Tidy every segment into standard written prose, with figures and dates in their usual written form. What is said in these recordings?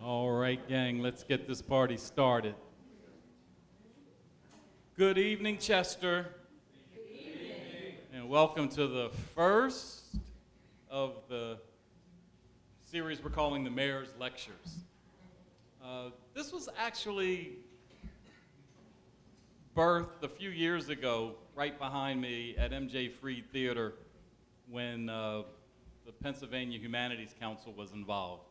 All right, gang, let's get this party started. Good evening, Chester. Good evening. And welcome to the first of the series we're calling the Mayor's Lectures. This was actually birthed a few years ago right behind me at MJ Freed Theater when the Pennsylvania Humanities Council was involved.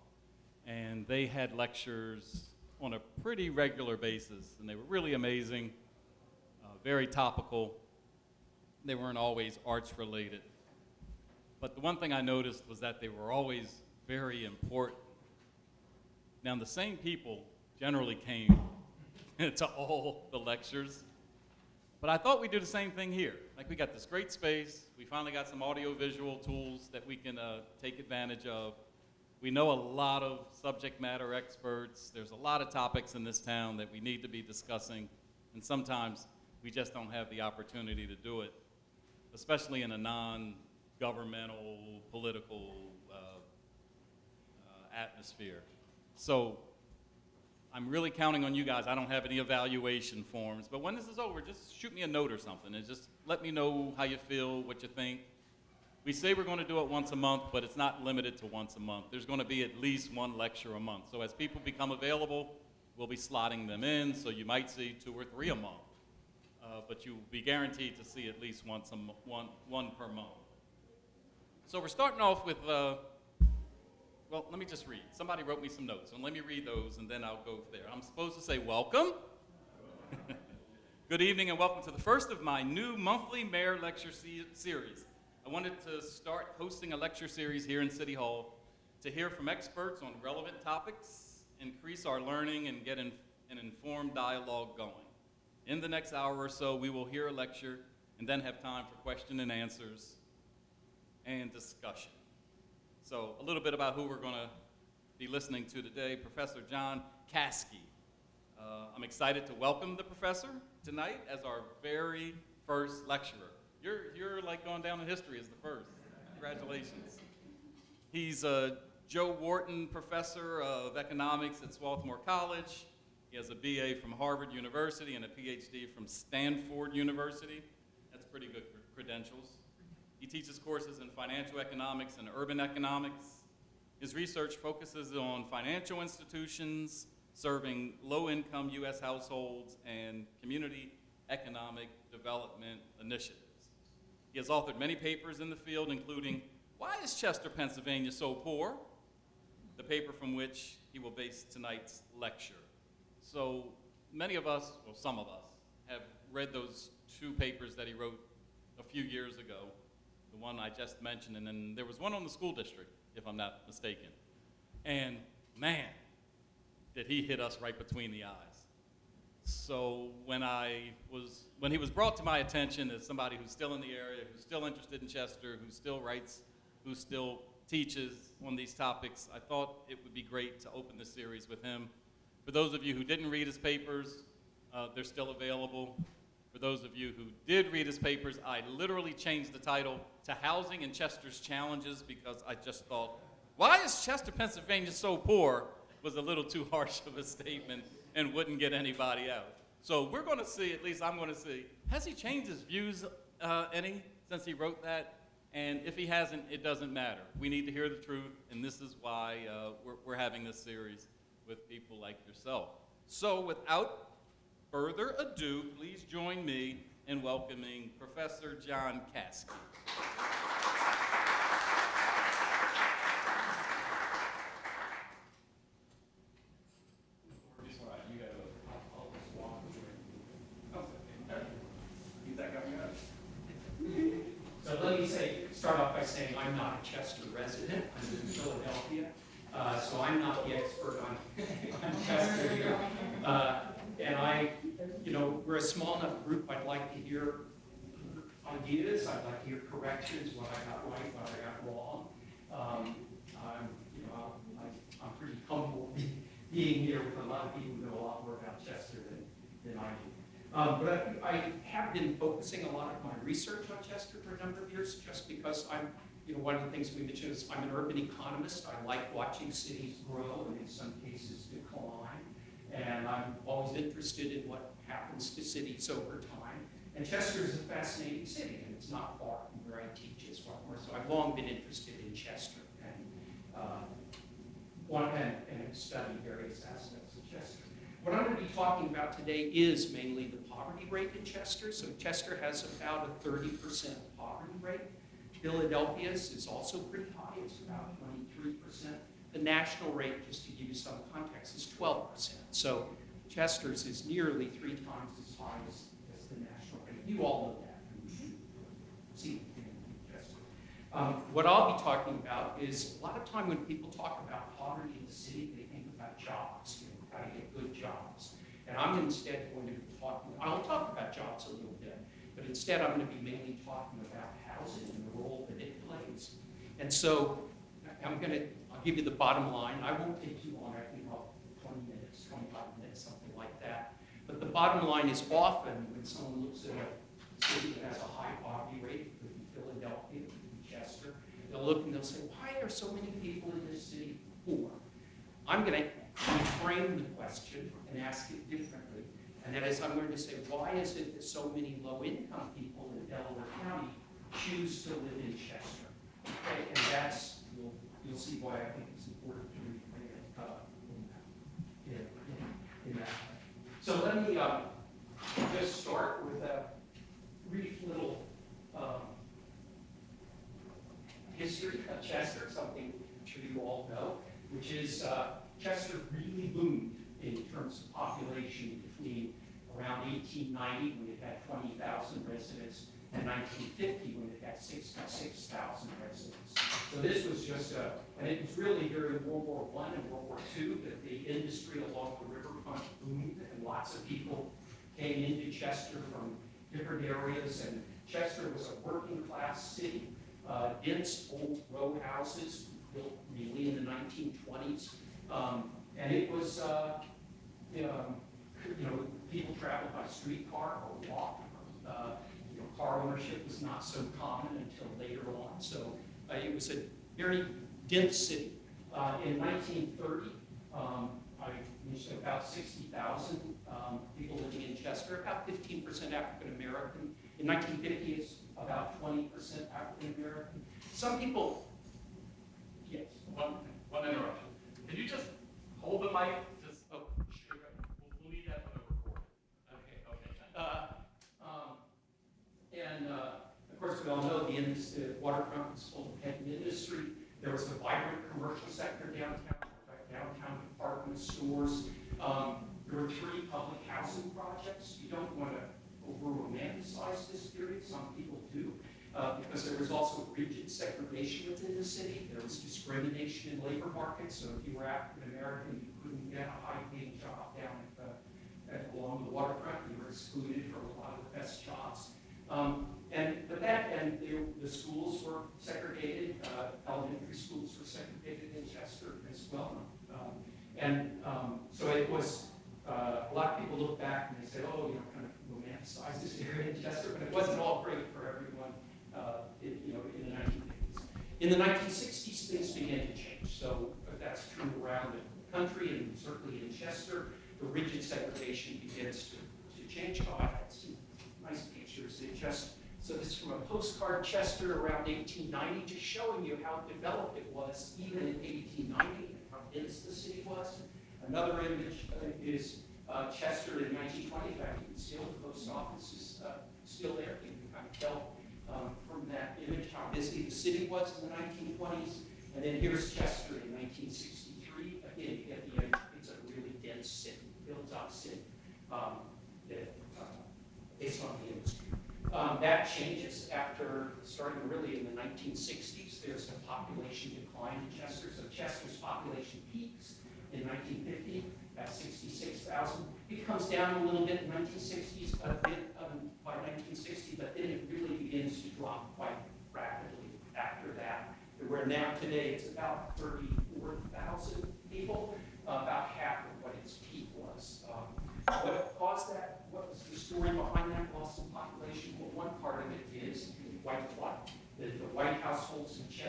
And they had lectures on a pretty regular basis, and they were really amazing, very topical. They weren't always arts related. But the one thing I noticed was that they were always very important. Now, the same people generally came to all the lectures, but I thought we'd do the same thing here. Like, we got this great space, we finally got some audio-visual tools that we can take advantage of. We know a lot of subject matter experts. There's a lot of topics in this town that we need to be discussing, and sometimes we just don't have the opportunity to do it, especially in a non-governmental, political atmosphere. So I'm really counting on you guys. I don't have any evaluation forms, but when this is over, just shoot me a note or something and just let me know how you feel, what you think. We say we're going to do it once a month, but it's not limited to once a month. There's going to be at least one lecture a month. So as people become available, we'll be slotting them in, so you might see 2 or 3 a month. But you'll be guaranteed to see at least one per month. So we're starting off with, well, let me just read. Somebody wrote me some notes, and let me read those, and then I'll go there. I'm supposed to say welcome. Good evening, and welcome to the first of my new monthly Mayor Lecture series. I wanted to start hosting a lecture series here in City Hall to hear from experts on relevant topics, increase our learning, and get an informed dialogue going. In the next hour or so, we will hear a lecture and then have time for question and answers and discussion. So a little bit about who we're going to be listening to today, Professor John Caskey. I'm excited to welcome the professor tonight as our very first lecturer. You're like going down in history as the first. Congratulations. He's a Joe Wharton Professor of Economics at Swarthmore College. He has a BA from Harvard University and a PhD from Stanford University. That's pretty good credentials. He teaches courses in financial economics and urban economics. His research focuses on financial institutions serving low-income U.S. households and community economic development initiatives. He has authored many papers in the field, including Why is Chester, Pennsylvania so poor? The paper from which he will base tonight's lecture. So many of us, well, some of us, have read those 2 papers that he wrote a few years ago, the one I just mentioned, and then there was one on the school district, if I'm not mistaken. And man, did he hit us right between the eyes. So when he was brought to my attention as somebody who's still in the area, who's still interested in Chester, who still writes, who still teaches on these topics, I thought it would be great to open this series with him. For those of you who didn't read his papers, they're still available. For those of you who did read his papers, I literally changed the title to Housing and Chester's Challenges because I just thought, why is Chester, Pennsylvania so poor? Was a little too harsh of a statement and wouldn't get anybody out. So we're going to see, at least I'm going to see, has he changed his views any since he wrote that? And if he hasn't, it doesn't matter. We need to hear the truth, and this is why we're having this series with people like yourself. So without further ado, please join me in welcoming Professor John Caskey. So let me start off by saying I'm not a Chester resident. I'm in Philadelphia, so I'm not the expert on Chester here. And we're a small enough group. I'd like to hear ideas. I'd like to hear corrections, what I got right, what I got wrong. I'm pretty humble being here with a lot of people who know a lot more about Chester than I do. But I have been focusing a lot of my research on Chester for a number of years just because I'm one of the things we mentioned is I'm an urban economist. I like watching cities grow and in some cases decline. And I'm always interested in what happens to cities over time. And Chester is a fascinating city, and it's not far from where I teach as well. So I've long been interested in Chester and study various aspects of Chester. What I'm going to be talking about today is mainly the poverty rate in Chester. So Chester has about a 30% poverty rate. Philadelphia's is also pretty high. It's about 23%. The national rate, just to give you some context, is 12%. So Chester's is nearly 3 times as high as the national rate. You all know that. See, Chester. What I'll be talking about is a lot of time when people talk about poverty in the city, they think about jobs, how to get good jobs. And I'm instead going to be I'll talk about jobs a little bit, but instead I'm going to be mainly talking about housing and the role that it plays. And so I'll give you the bottom line. I won't take too long. I think about 20 minutes, 25 minutes, something like that. But the bottom line is often when someone looks at a city that has a high poverty rate, it could be Philadelphia, it could be Chester, they'll look and they'll say, why are so many people in this city poor? I'm going to reframe the question and ask it differently. And that is, I'm going to say, why is it that so many low-income people in Delaware County choose to live in Chester? Okay, and that's, you'll see why I think it's important to reframe it in that way. So let me just start with a brief little history of Chester, something I'm sure you all know, which is Chester really boomed in terms of population between around 1890, when it had 20,000 residents, and 1950, when it had 66,000 residents. So this was just and it was really during World War I and World War II that the industry along the riverfront boomed, and lots of people came into Chester from different areas, and Chester was a working class city, dense old row houses built really in the 1920s, and it was people traveled by streetcar or walked. Car ownership was not so common until later on. So it was a very dense city. In 1930, I mentioned about 60,000 people living in Chester, about 15% African American. In 1950, it's about 20% African American. Some people, yes. One interruption. Can you just hold the mic? We'll need that for the recording. Okay. And of course, we all know the waterfront was full of heavy industry. There was a vibrant commercial sector downtown department stores. There were 3 public housing projects. You don't want to over-romanticize this period. Some people do, because there was also rigid segregation within the city. There was discrimination in labor markets. So if you were African American, you couldn't get a high-paying job down along the waterfront. You were excluded from a lot of the best jobs. The schools were segregated. Elementary schools were segregated in Chester as well. So it was, a lot of people look back and they say, oh, kind of romanticize this area in Chester, but it wasn't all great for everyone in the 1950s. In the 1960s, things began to change. So that's true around the country and certainly in Chester. The rigid segregation begins to change. Oh, I had some nice pictures. So this is from a postcard Chester around 1890, just showing you how developed it was even in 1890 and how dense the city was. Another image is Chester in 1920. In fact, you can see the post office is still there. You can kind of tell from that image how busy the city was in the 1920s. And then here's Chester in 1963. Again, you get the image. It's a really dense city, built-up city based on the industry. That changes after, starting really in the 1960s, there's a population decline in Chester. So Chester's population peaks in 1950 at 66,000. It comes down a little bit in 1960s, a bit by 1960, but then it really begins to drop quite rapidly after that. Where now today it's about 34,000 people, about half of what its peak was. What caused that? What was the story behind that loss in population? Well, one part of it is white flight. The white households in Chester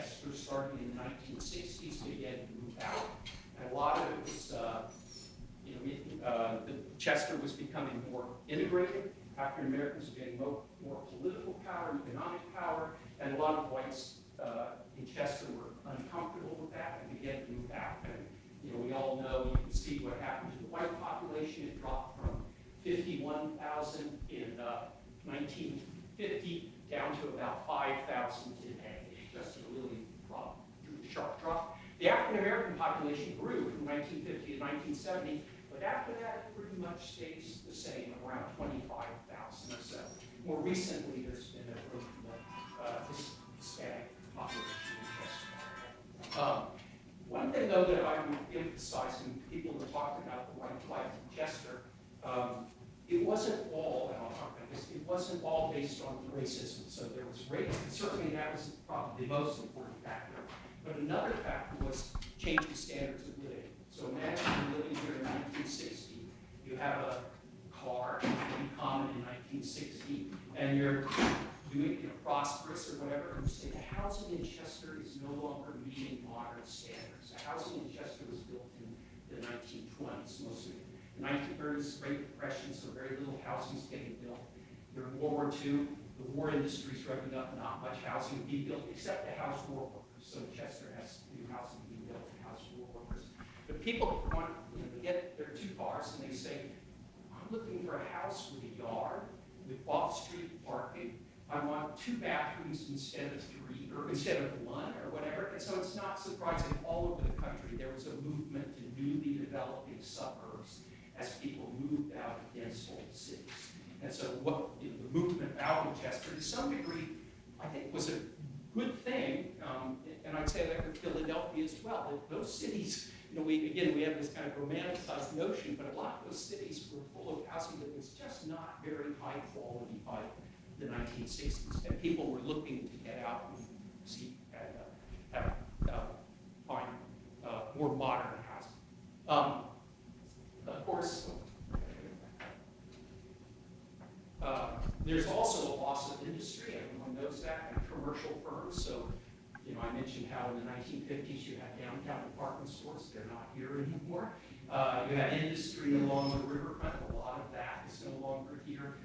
immigrated. African Americans were getting more political power, economic power, and a lot of whites in Chester were uncomfortable with that and began to move out. And we all know, you can see what happened to the white population. It dropped from 51,000 in 1950 down to about 5,000 today. Just a really sharp drop. The African American population grew from 1950 to 1970, but after that, it pretty much stays the same, around 25,000 or so. More recently, there's been a growth of this Hispanic population in Chester. One thing, though, that I would emphasize when people are talking about the white flight in Chester, it wasn't all, and I'll talk about this, it wasn't all based on racism. So there was race, and certainly that was probably the most important factor. But another factor was changing standards of living. So imagine you're living here in 1960, you have a car, pretty common in 1960, and you're doing prosperous or whatever, and you say the housing in Chester is no longer meeting modern standards. The housing in Chester was built in the 1920s, mostly. The 1930s, Great Depression, so very little housing is getting built. During World War II, the war industry's revving up, not much housing being built, except to house war workers. So Chester has new housing being built to house war workers. But people want to get their two cars, and they say, I'm looking for a house with a yard, with off-street parking. I want 2 bathrooms instead of 3, or instead of 1, or whatever. And so it's not surprising all over the country there was a movement to newly developing suburbs as people moved out of dense old cities. And so what the movement out of Chester, to some degree, I think was a good thing, and I'd say that with Philadelphia as well. That those cities, we have this kind of romanticized notion, but a lot of those cities were full of housing that was just not very high quality by the 1960s, and people were looking to get out and see and find more modern housing. Of course, there's also a loss of industry. Everyone knows that, and commercial firms. So, I mentioned how in the 1950s you had downtown department stores. They're not here anymore. You had industry along the riverfront. A lot of that is no longer here.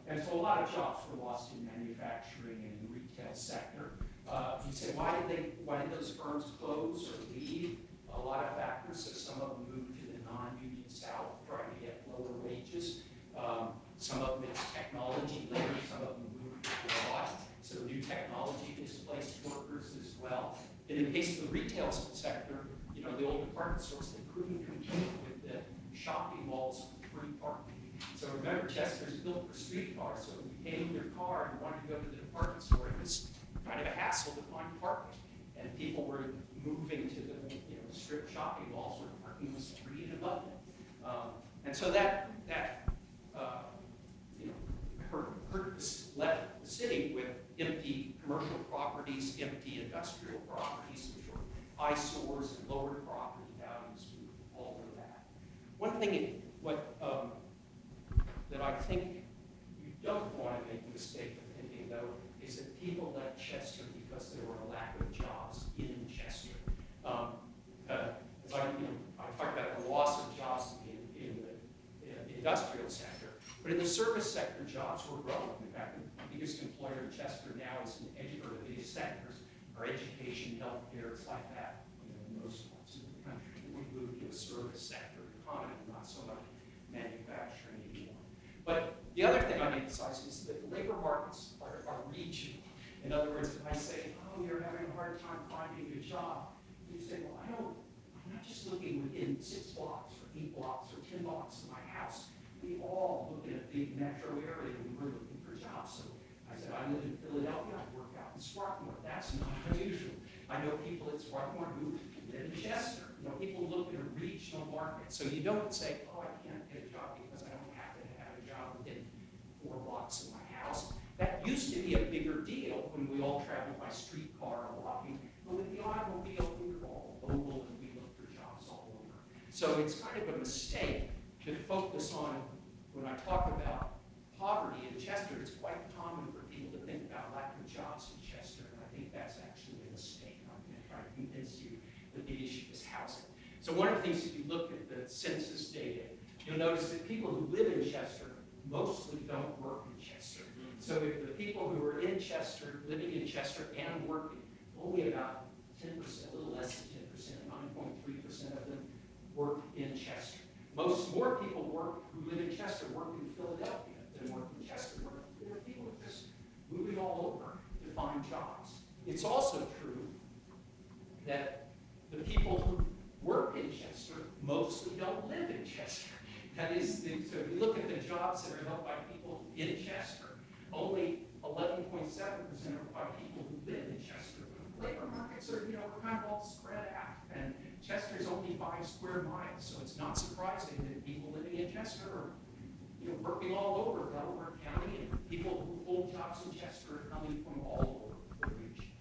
And so a lot of jobs were lost in manufacturing and in the retail sector. You say, why did those firms close or leave? A lot of factors. So some of them moved to the non-union South, trying to get lower wages. Some of them it's technology later. Some of them moved abroad. So new technology displaced workers as well. And in the case of the retail sector, the old department stores, they couldn't compete with the shopping malls with free parking. So remember, Chester's built for streetcars, so if you came in your car and wanted to go to the department store, it was kind of a hassle to find parking. And people were moving to the strip shopping malls where parking was free and abundant. And so that left the city with empty commercial properties, empty industrial properties, which were eyesores and lowered property values, all of that. One thing that I think you don't want to make a mistake of thinking, though, is that people left Chester because there were a lack of jobs in Chester. As I talked about the loss of jobs in the industrial sector, but in the service sector, jobs were growing. In fact, the biggest employer in Chester now is the biggest sectors are education, healthcare, it's like that. In most parts of the country, we moved to a service sector economy, not so much manufacturing anymore. But the other thing I'd emphasize is that labor markets are regional. In other words, if I say, oh, you're having a hard time finding a job, you say, well, I'm not just looking within 6 blocks or 8 blocks or 10 blocks of my house. We all look at a big metro area and we were looking for jobs. So I said, I live in Philadelphia, I work out in Swarthmore. That's not unusual. I know people at Swarthmore who live in Chester. People look at a regional market. So you don't say, oh, I can't get a job because I don't happen to have a job within 4 blocks of my house. That used to be a bigger deal when we all traveled by streetcar or walking. But with the automobile, we were all local and we looked for jobs all over. So it's kind of a mistake to focus on, when I talk about poverty in Chester, it's quite common for people to think about lack of jobs in Chester, and I think that's actually a mistake. I'm going to try to convince you that the issue is housing. So one of the things, if you look at the census data, you'll notice that people who live in Chester mostly don't work in Chester. So if the people who are in Chester, living in Chester and working, only about 10%, a little less than 10%, 9.3% of them work in Chester. More people who live in Chester work in Philadelphia than work in Chester. There are people just moving all over to find jobs. It's also true that the people who work in Chester mostly don't live in Chester. That is, so if you look at the jobs that are held by people in Chester, only 11.7% are by people who live in Chester. Labor markets are, we're kind of all spread out. And Chester's only 5 square miles, so it's not surprising that people living in Chester are, working all over Delaware County, and people who hold jobs in Chester are coming from all over the region.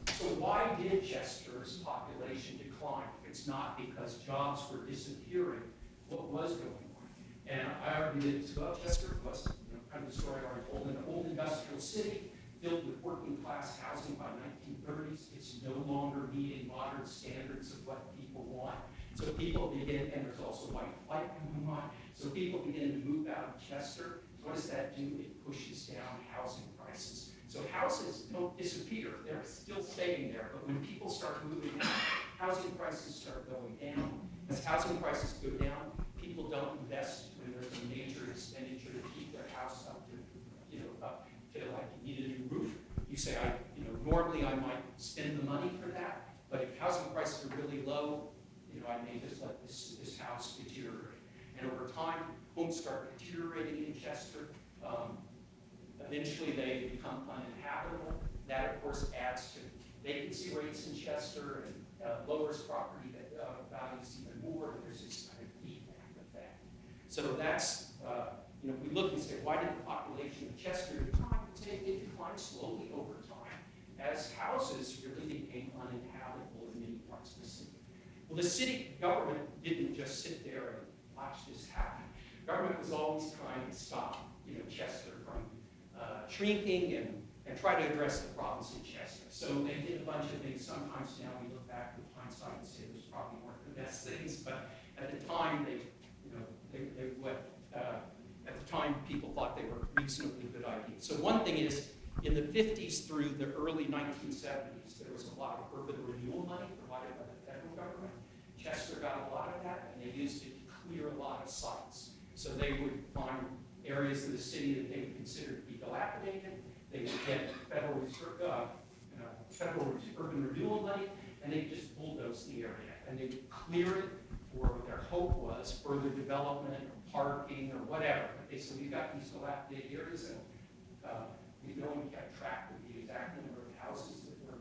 So why did Chester's population decline? If it's not because jobs were disappearing, what was going on? And I argue that Chester was, kind of the story I already told, an old industrial city filled with working class housing by 1930s. It's no longer meeting modern standards of what people want. So people begin, and there's also white flight going on, so people begin to move out of Chester. What does that do? It pushes down housing prices. So houses don't disappear, they're still staying there, but when people start moving out, housing prices start going down. As housing prices go down, people don't invest when there's a major expenditure to keep their house up to, feel like you need a new roof. You say, normally I might spend the money for that, but if housing prices are really low, I may just let this house deteriorate. And over time, homes start deteriorating in Chester. Eventually, they become uninhabitable. That, of course, adds to vacancy rates in Chester and lowers property values even more. There's this kind of feedback effect. So that's, we look and say, why did the population of Chester decline? It declined slowly over time as houses really became uninhabitable in many parts of the city. Well, the city government didn't just sit there and watch this happen. Government was always trying to stop, Chester from shrinking and try to address the problems in Chester. So they did a bunch of things. Sometimes now we look back with hindsight and say those probably weren't the best things, but at the time at the time people thought they were reasonably good ideas. So one thing is, in the 50s through the early 1970s, there was a lot of urban renewal money provided by the federal government. Chester got a lot of that, and they used it to clear a lot of sites. So they would find areas of the city that they would consider to be dilapidated. They would get federal urban renewal money, and they just bulldoze the area. And they would clear it for what their hope was, further development or parking or whatever. But they said, we've got these dilapidated areas, and we no one kept track of the exact number of houses that were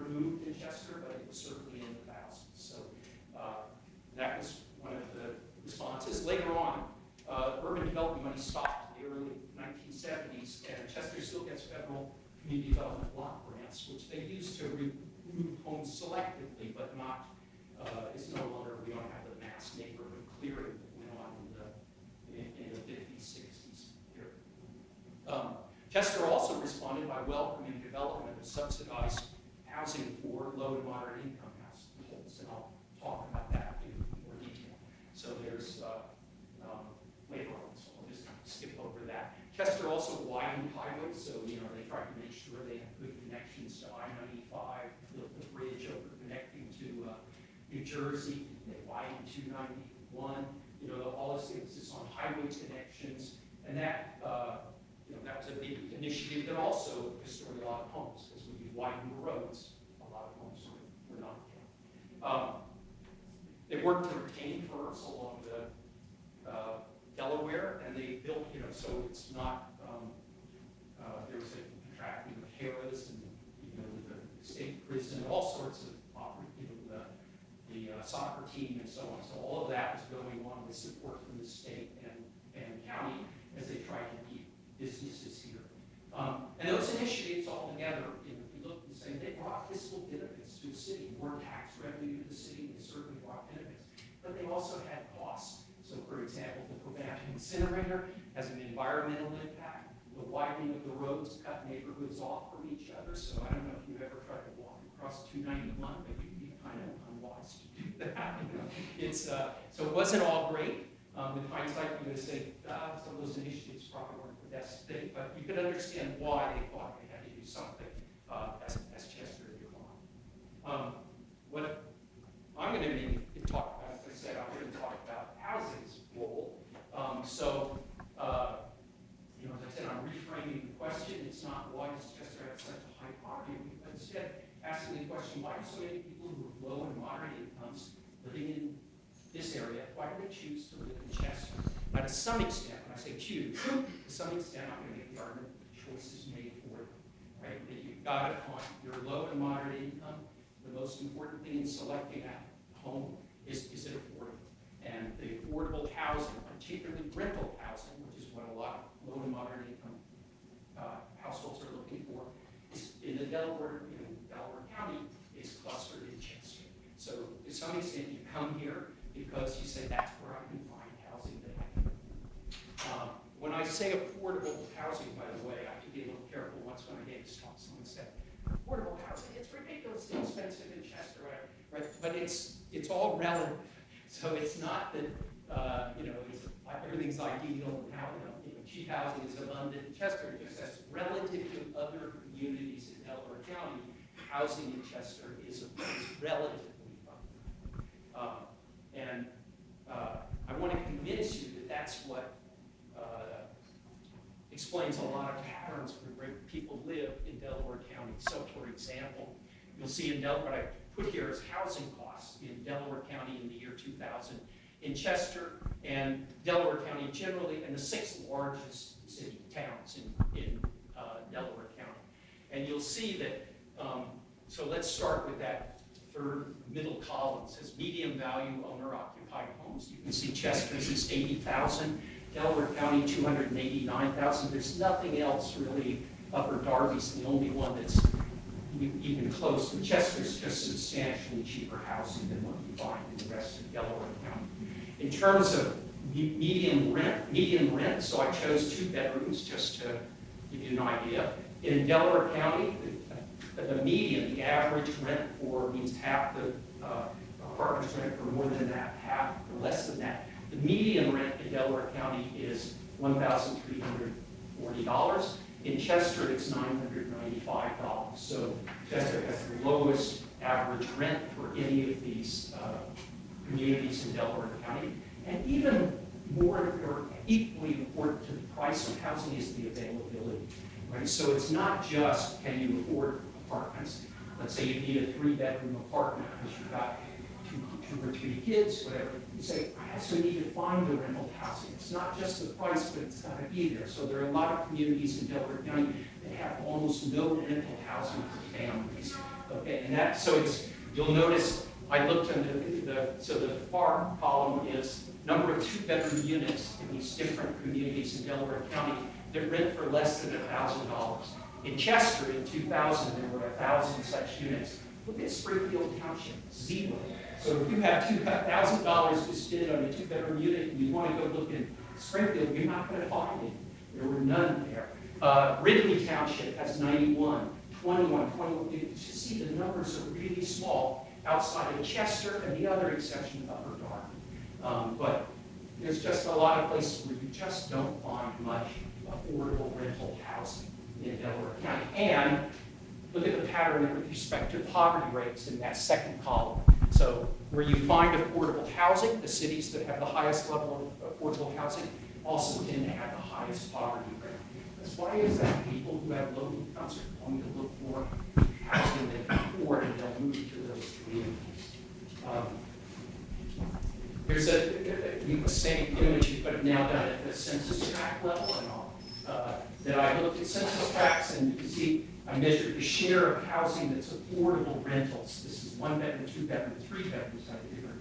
removed in Chester, but it was certainly in the thousands. So that was one of the responses. Later on, urban development money stopped in the early 1970s, and Chester still gets federal community development block grants, which they use to remove homes selectively, but not, it's no longer, we don't have the mass neighborhood clearing that went on in the 50s, 60s here. Chester also responded by welcoming development of subsidized housing for low and moderate income households, and I'll talk about that in more detail. So there's later on, so I'll just kind of skip over that. Chester also widened highways, so they tried to make sure they had good connections to I-95, built the bridge over connecting to New Jersey. They widened 291. All this emphasis on highway connections, and that that was a big initiative that also destroyed a lot of homes, because when you widen the roads, a lot of homes were not built. They worked to retain firms along the Delaware, and they built, so it's not, there was a contracting of Harrah's and, the state prison, all sorts of the soccer team and so on. So all of that was going on with support from the state and county as they tried to keep businesses here. And those initiatives all together, if you look and say, they brought fiscal benefits to the city, more tax revenue to the city, they certainly brought benefits, but they also had costs. So for example, the Covanta incinerator has an environmental impact. The widening of the roads cut neighborhoods off from each other. So I don't know if you've ever tried to walk across 291, but you'd be kind of unwise to do that. It's, so it wasn't all great. With hindsight, you're going to say, some of those initiatives probably weren't the best thing, but you could understand why they thought they had to do something as Chester and Yukon. What I'm going to maybe talk about, as I said, I'm going to talk about housing's role. You know, as I said, I'm reframing the question. It's not why does Chester have such a high poverty? But instead, asking the question, why do so many people who have low and moderate incomes living in this area, why do they choose to live in Chester? Now, to some extent, when I say choose, to some extent, I'm going to make the argument that the choice is made for them, right? That you've got to find your low and moderate income. The most important thing in selecting a home is it affordable? And the affordable housing, particularly rental housing, which is what a lot of low and moderate income households are looking for, is in Delaware County, is clustered in Chester. So to some extent, you come here because you say that's where I can find housing that I can. When I say affordable housing, by the way, I have to be a little careful. Once when I gave this talk, someone said, affordable housing, it's ridiculously expensive in Chester, right? But it's all relative. So it's not that, everything's ideal and how, cheap housing is abundant in Chester. It just says relative to other communities in Delaware County, housing in Chester is relatively abundant. I want to convince you that that's what explains a lot of patterns where people live in Delaware County. So, for example, you'll see in Delaware, what I put here is housing costs in Delaware County in the year 2000. In Chester and Delaware County generally, and the 6 largest city towns in Delaware County. And you'll see that, so let's start with that third middle column. It says medium value owner-occupied homes. You can see Chester's is 80,000, Delaware County 289,000. There's nothing else really. Upper Darby's the only one that's even close. And Chester's just substantially cheaper housing than what you find in the rest of Delaware County. In terms of median rent, so I chose 2 bedrooms just to give you an idea. In Delaware County, the median, the average rent for means half the apartments rent for more than that, half or less than that. The median rent in Delaware County is $1,340. In Chester, it's $995. So Chester has the lowest average rent for any of these communities in Delaware County. And even more or equally important to the price of housing is the availability. Right? So it's not just can you afford apartments. Let's say you need a 3-bedroom apartment because you've got two or 3 kids, whatever. You say, I also need to find the rental housing. It's not just the price, but it's got to be there. So there are a lot of communities in Delaware County that have almost no rental housing for families. Okay, and that, so it's, you'll notice I looked into so the far column is number of 2-bedroom units in these different communities in Delaware County that rent for less than $1,000. In Chester, in 2000, there were 1,000 such units. Look at Springfield Township, 0. So if you have $2,000 to spend on a 2-bedroom unit and you want to go look in Springfield, you're not going to find it. There were none there. Ridley Township has 91, 21. You can see the numbers are really small outside of Chester and the other exception of Upper Darby. But there's just a lot of places where you just don't find much affordable rental housing in Delaware County. And look at the pattern with respect to poverty rates in that second column. So where you find affordable housing, the cities that have the highest level of affordable housing also tend to have the highest poverty rate. That's why is that people who have low incomes are going to look for housing they can afford and they'll move to those communities. Here's the same image, but now done at the census tract level and all. That I looked at census tracts, and you can see I measured the share of housing that's affordable rentals. This is 1-bedroom, 2-bedroom, 3-bedrooms. I figured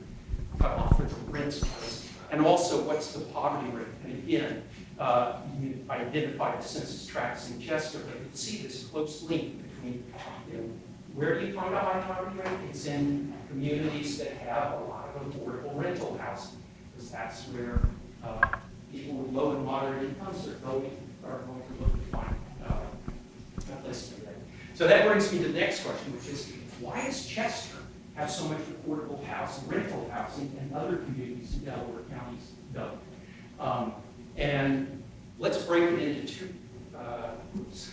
cut off for the rents price. And also, what's the poverty rate? And again, I identified the census tracts in Chester, but you can see this close link between, where do you find a high poverty rate? It's in communities that have a lot of affordable rental housing, because that's where people with low and moderate incomes are going to look to find a place to live. So that brings me to the next question, which is, why does Chester have so much affordable housing, rental housing, and other communities in Delaware counties don't. And let's break it into two groups.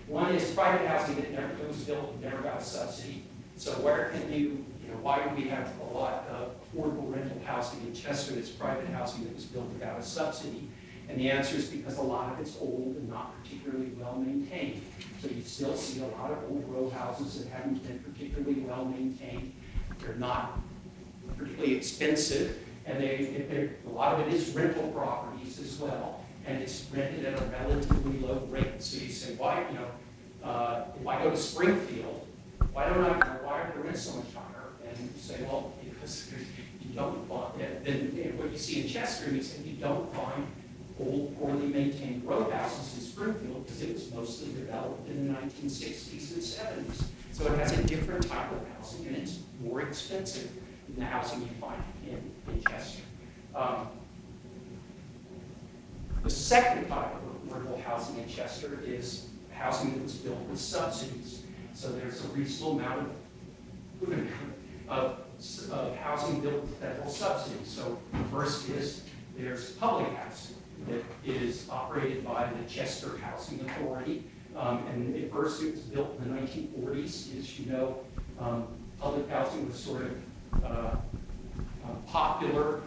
One is private housing that was built and never got a subsidy. So where can why do we have a lot of affordable rental housing in Chester that's private housing that was built without a subsidy? And the answer is because a lot of it's old and not particularly well maintained. So you still see a lot of old row houses that haven't been particularly well maintained. They're not particularly expensive, and a lot of it is rental properties as well, and it's rented at a relatively low rate. So you say, why, if I go to Springfield, why are the rents so much higher? And you say, well, because you don't find, then what you see in Chester, you say you don't find old, poorly maintained row houses in Springfield because it was mostly developed in the 1960s and 70s. So it has a different type of housing, and it's more expensive than the housing you find in Chester. The second type of affordable housing in Chester is housing that was built with subsidies. So there's a reasonable amount of housing built with federal subsidies. So first is there's public housing that is operated by the Chester Housing Authority. And at first it was built in the 1940s. As you know, public housing was sort of popular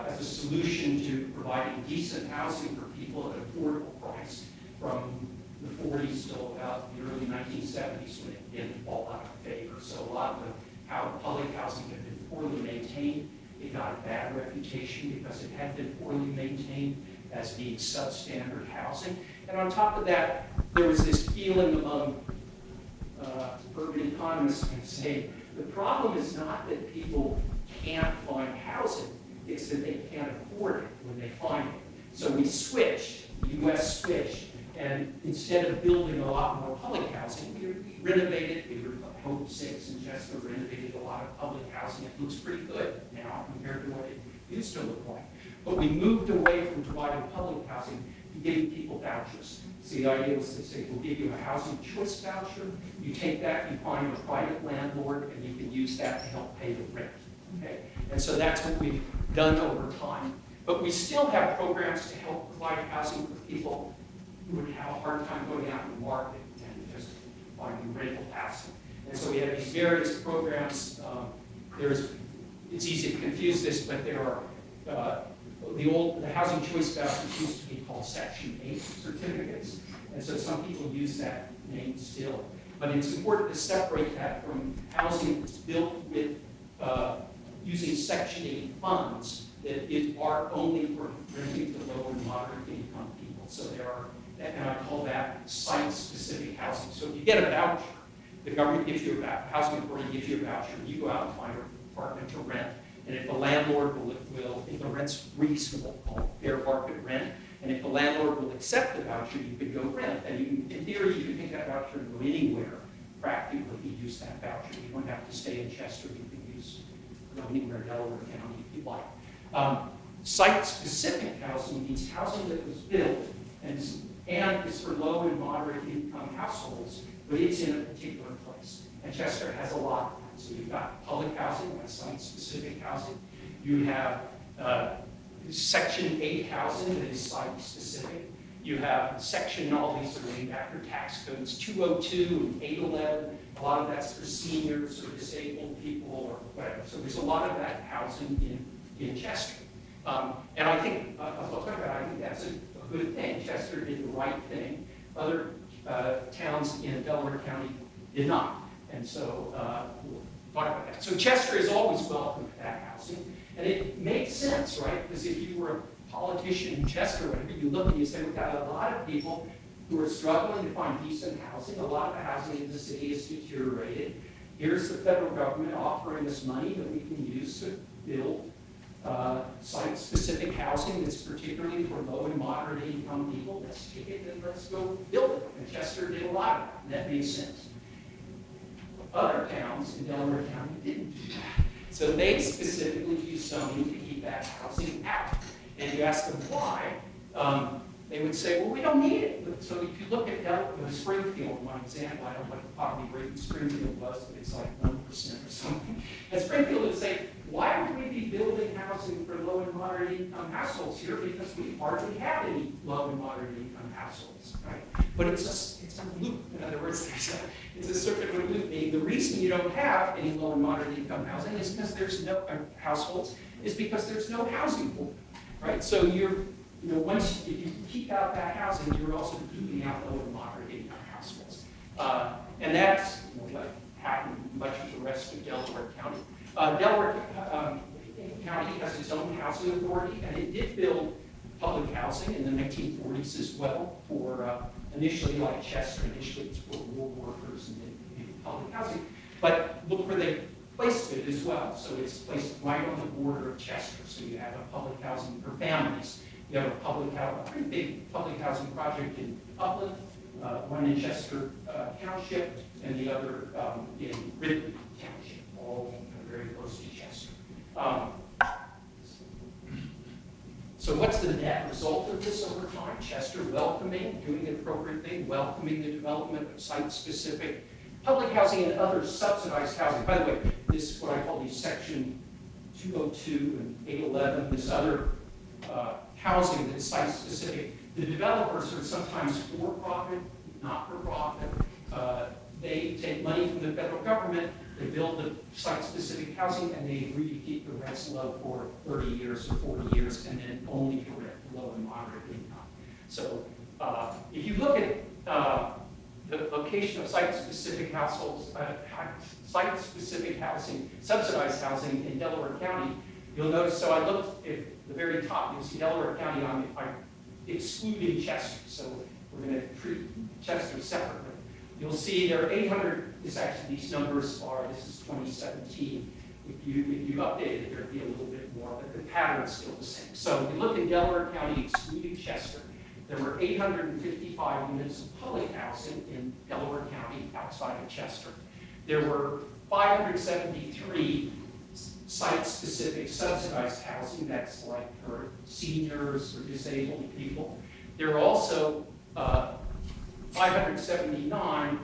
as a solution to providing decent housing for people at an affordable price from the 40s till about the early 1970s when it began to fall out of favor. So a lot of public housing had been poorly maintained. It got a bad reputation because it had been poorly maintained as being substandard housing. And on top of that, there was this feeling among urban economists who say, the problem is not that people can't find housing, it's that they can't afford it when they find it. So we switched, the U.S. switched, and instead of building a lot more public housing, we renovated, Hope 6 in Chester renovated a lot of public housing. It looks pretty good now compared to what it used to look like. But we moved away from providing public housing to giving people vouchers. So the idea was to say, we'll give you a housing choice voucher. You take that, you find a private landlord, and you can use that to help pay the rent. Okay? And so that's what we've done over time. But we still have programs to help provide housing for people who would have a hard time going out in the market and just finding rental housing. And so we have these various programs. It's easy to confuse this, but there are the housing choice vouchers used to be called Section 8 certificates, and so some people use that name still. But it's important to separate that from housing that's built with using Section 8 funds that are only for renting to low and moderate income people. So there are, and I call that site-specific housing. So if you get a voucher, the government gives you a housing authority gives you a voucher, and you go out and find an apartment to rent. And if the landlord will if the rent's reasonable, called fair market rent, and if the landlord will accept the voucher, you can go rent. And in theory, you can take that voucher and go anywhere. Practically, you use that voucher. You don't have to stay in Chester. You can go anywhere in Delaware County if you like. Site-specific housing means housing that was built and is for low and moderate income households, but it's in a particular place. And Chester has a lot of that. So you've got public housing, that's site-specific housing. You have Section 8 housing that is site-specific. You have Section, all these are named after tax codes, 202 and 811. A lot of that's for seniors or disabled people or whatever. So there's a lot of that housing in Chester. And I think, I'll talk about, I think that's a good thing. Chester did the right thing. Other towns in Delaware County did not. And so we'll talk about that. So Chester is always welcome to that housing. And it makes sense, right? Because if you were a politician in Chester, whenever you look and you say, we've got a lot of people who are struggling to find decent housing. A lot of the housing in the city is deteriorated. Here's the federal government offering us money that we can use to build site-specific housing that's particularly for low and moderate income people. Let's take it and let's go build it. And Chester did a lot of that, and that made sense. Other towns in Delaware County didn't do that. So they specifically used zoning to keep that housing out. And you ask them why, they would say, well, we don't need it. so if you look at Springfield, one example, I don't know what the poverty rate in Springfield was, but it's like 1% or something. And Springfield would say, why would we be building housing for low and moderate income households here? Because we hardly have any low and moderate income households, right? But it's a loop. In other words, it's a circular loop. The reason you don't have any low and moderate income housing is because there's no households, is because there's no housing pool, right? So once if you keep out that housing, you're also keeping out low and moderate income households, and that's what happened in much of the rest of Delaware County. Delaware County has its own housing authority, and it did build public housing in the 1940s as well for initially, like Chester, initially it's for war workers and public housing. But look where they placed it as well. So it's placed right on the border of Chester. So you have a public housing for families. You have a pretty big public housing project in Upland, one in Chester Township, and the other in Ridley Township, all very close to Chester. So what's the net result of this over time? Chester welcoming, doing the appropriate thing, welcoming the development of site-specific public housing and other subsidized housing. By the way, this is what I call these section 202 and 811, this other housing that's site-specific. The developers are sometimes for-profit, not-for-profit. They take money from the federal government, they build the site-specific housing, and they agree to keep the rents low for 30 years or 40 years, and then only for low and moderate income. So if you look at the location of site-specific households, site-specific housing, subsidized housing in Delaware County, you'll notice, so I looked at the very top, you'll see Delaware County, I'm excluding Chester, so we're going to treat Chester separately. You'll see there are 800, these numbers are, this is 2017. If you updated it, there'd be a little bit more, but the pattern's still the same. So if you look at Delaware County, excluding Chester, there were 855 units of public housing in Delaware County outside of Chester. There were 573 site-specific subsidized housing, that's like for seniors or disabled people. There are also 579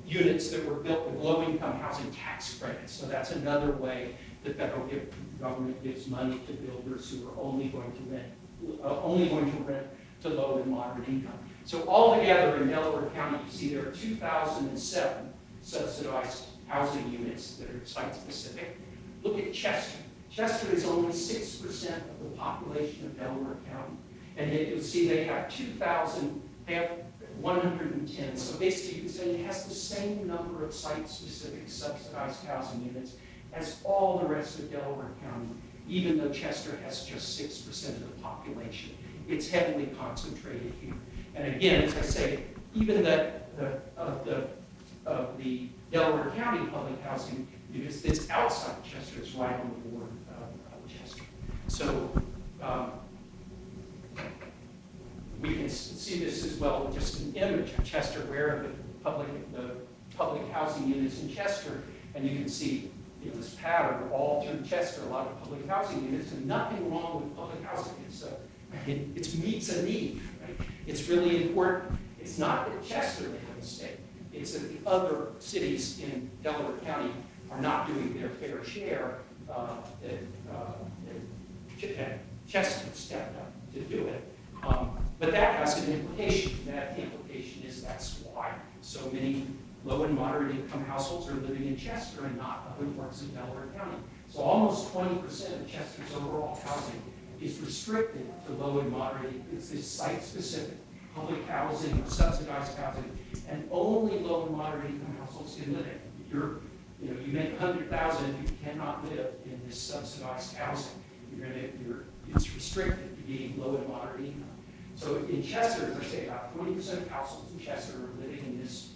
units that were built with low-income housing tax credits. So that's another way the federal government gives money to builders who are only going to rent to low and moderate income. So altogether in Delaware County, you see there are 2,007 subsidized housing units that are site-specific. Look at Chester. Chester is only 6% of the population of Delaware County. And yet you'll see they have 110. So basically you can say it has the same number of site-specific subsidized housing units as all the rest of Delaware County, even though Chester has just 6% of the population. It's heavily concentrated here. And again, as I say, even the Delaware County public housing, because it's outside Chester, it's right on the border of Chester. So we can see this as well with just an image of Chester, where the public housing units in Chester, and you can see this pattern all through Chester, a lot of public housing units, and nothing wrong with public housing. It meets a need, right? It's really important. It's not that Chester made a mistake. It's that the other cities in Delaware County are not doing their fair share. Chester stepped up to do it. But that has an implication. That implication is that's why so many low and moderate income households are living in Chester and not other parts of Delaware County. So almost 20% of Chester's overall housing is restricted to low and moderate. It's this site-specific public housing or subsidized housing, and only low and moderate income households can live in. You make $100,000, you cannot live in this subsidized housing. It's restricted to being low and moderate income. So in Chester, as I say, about 20% of households in Chester are living in this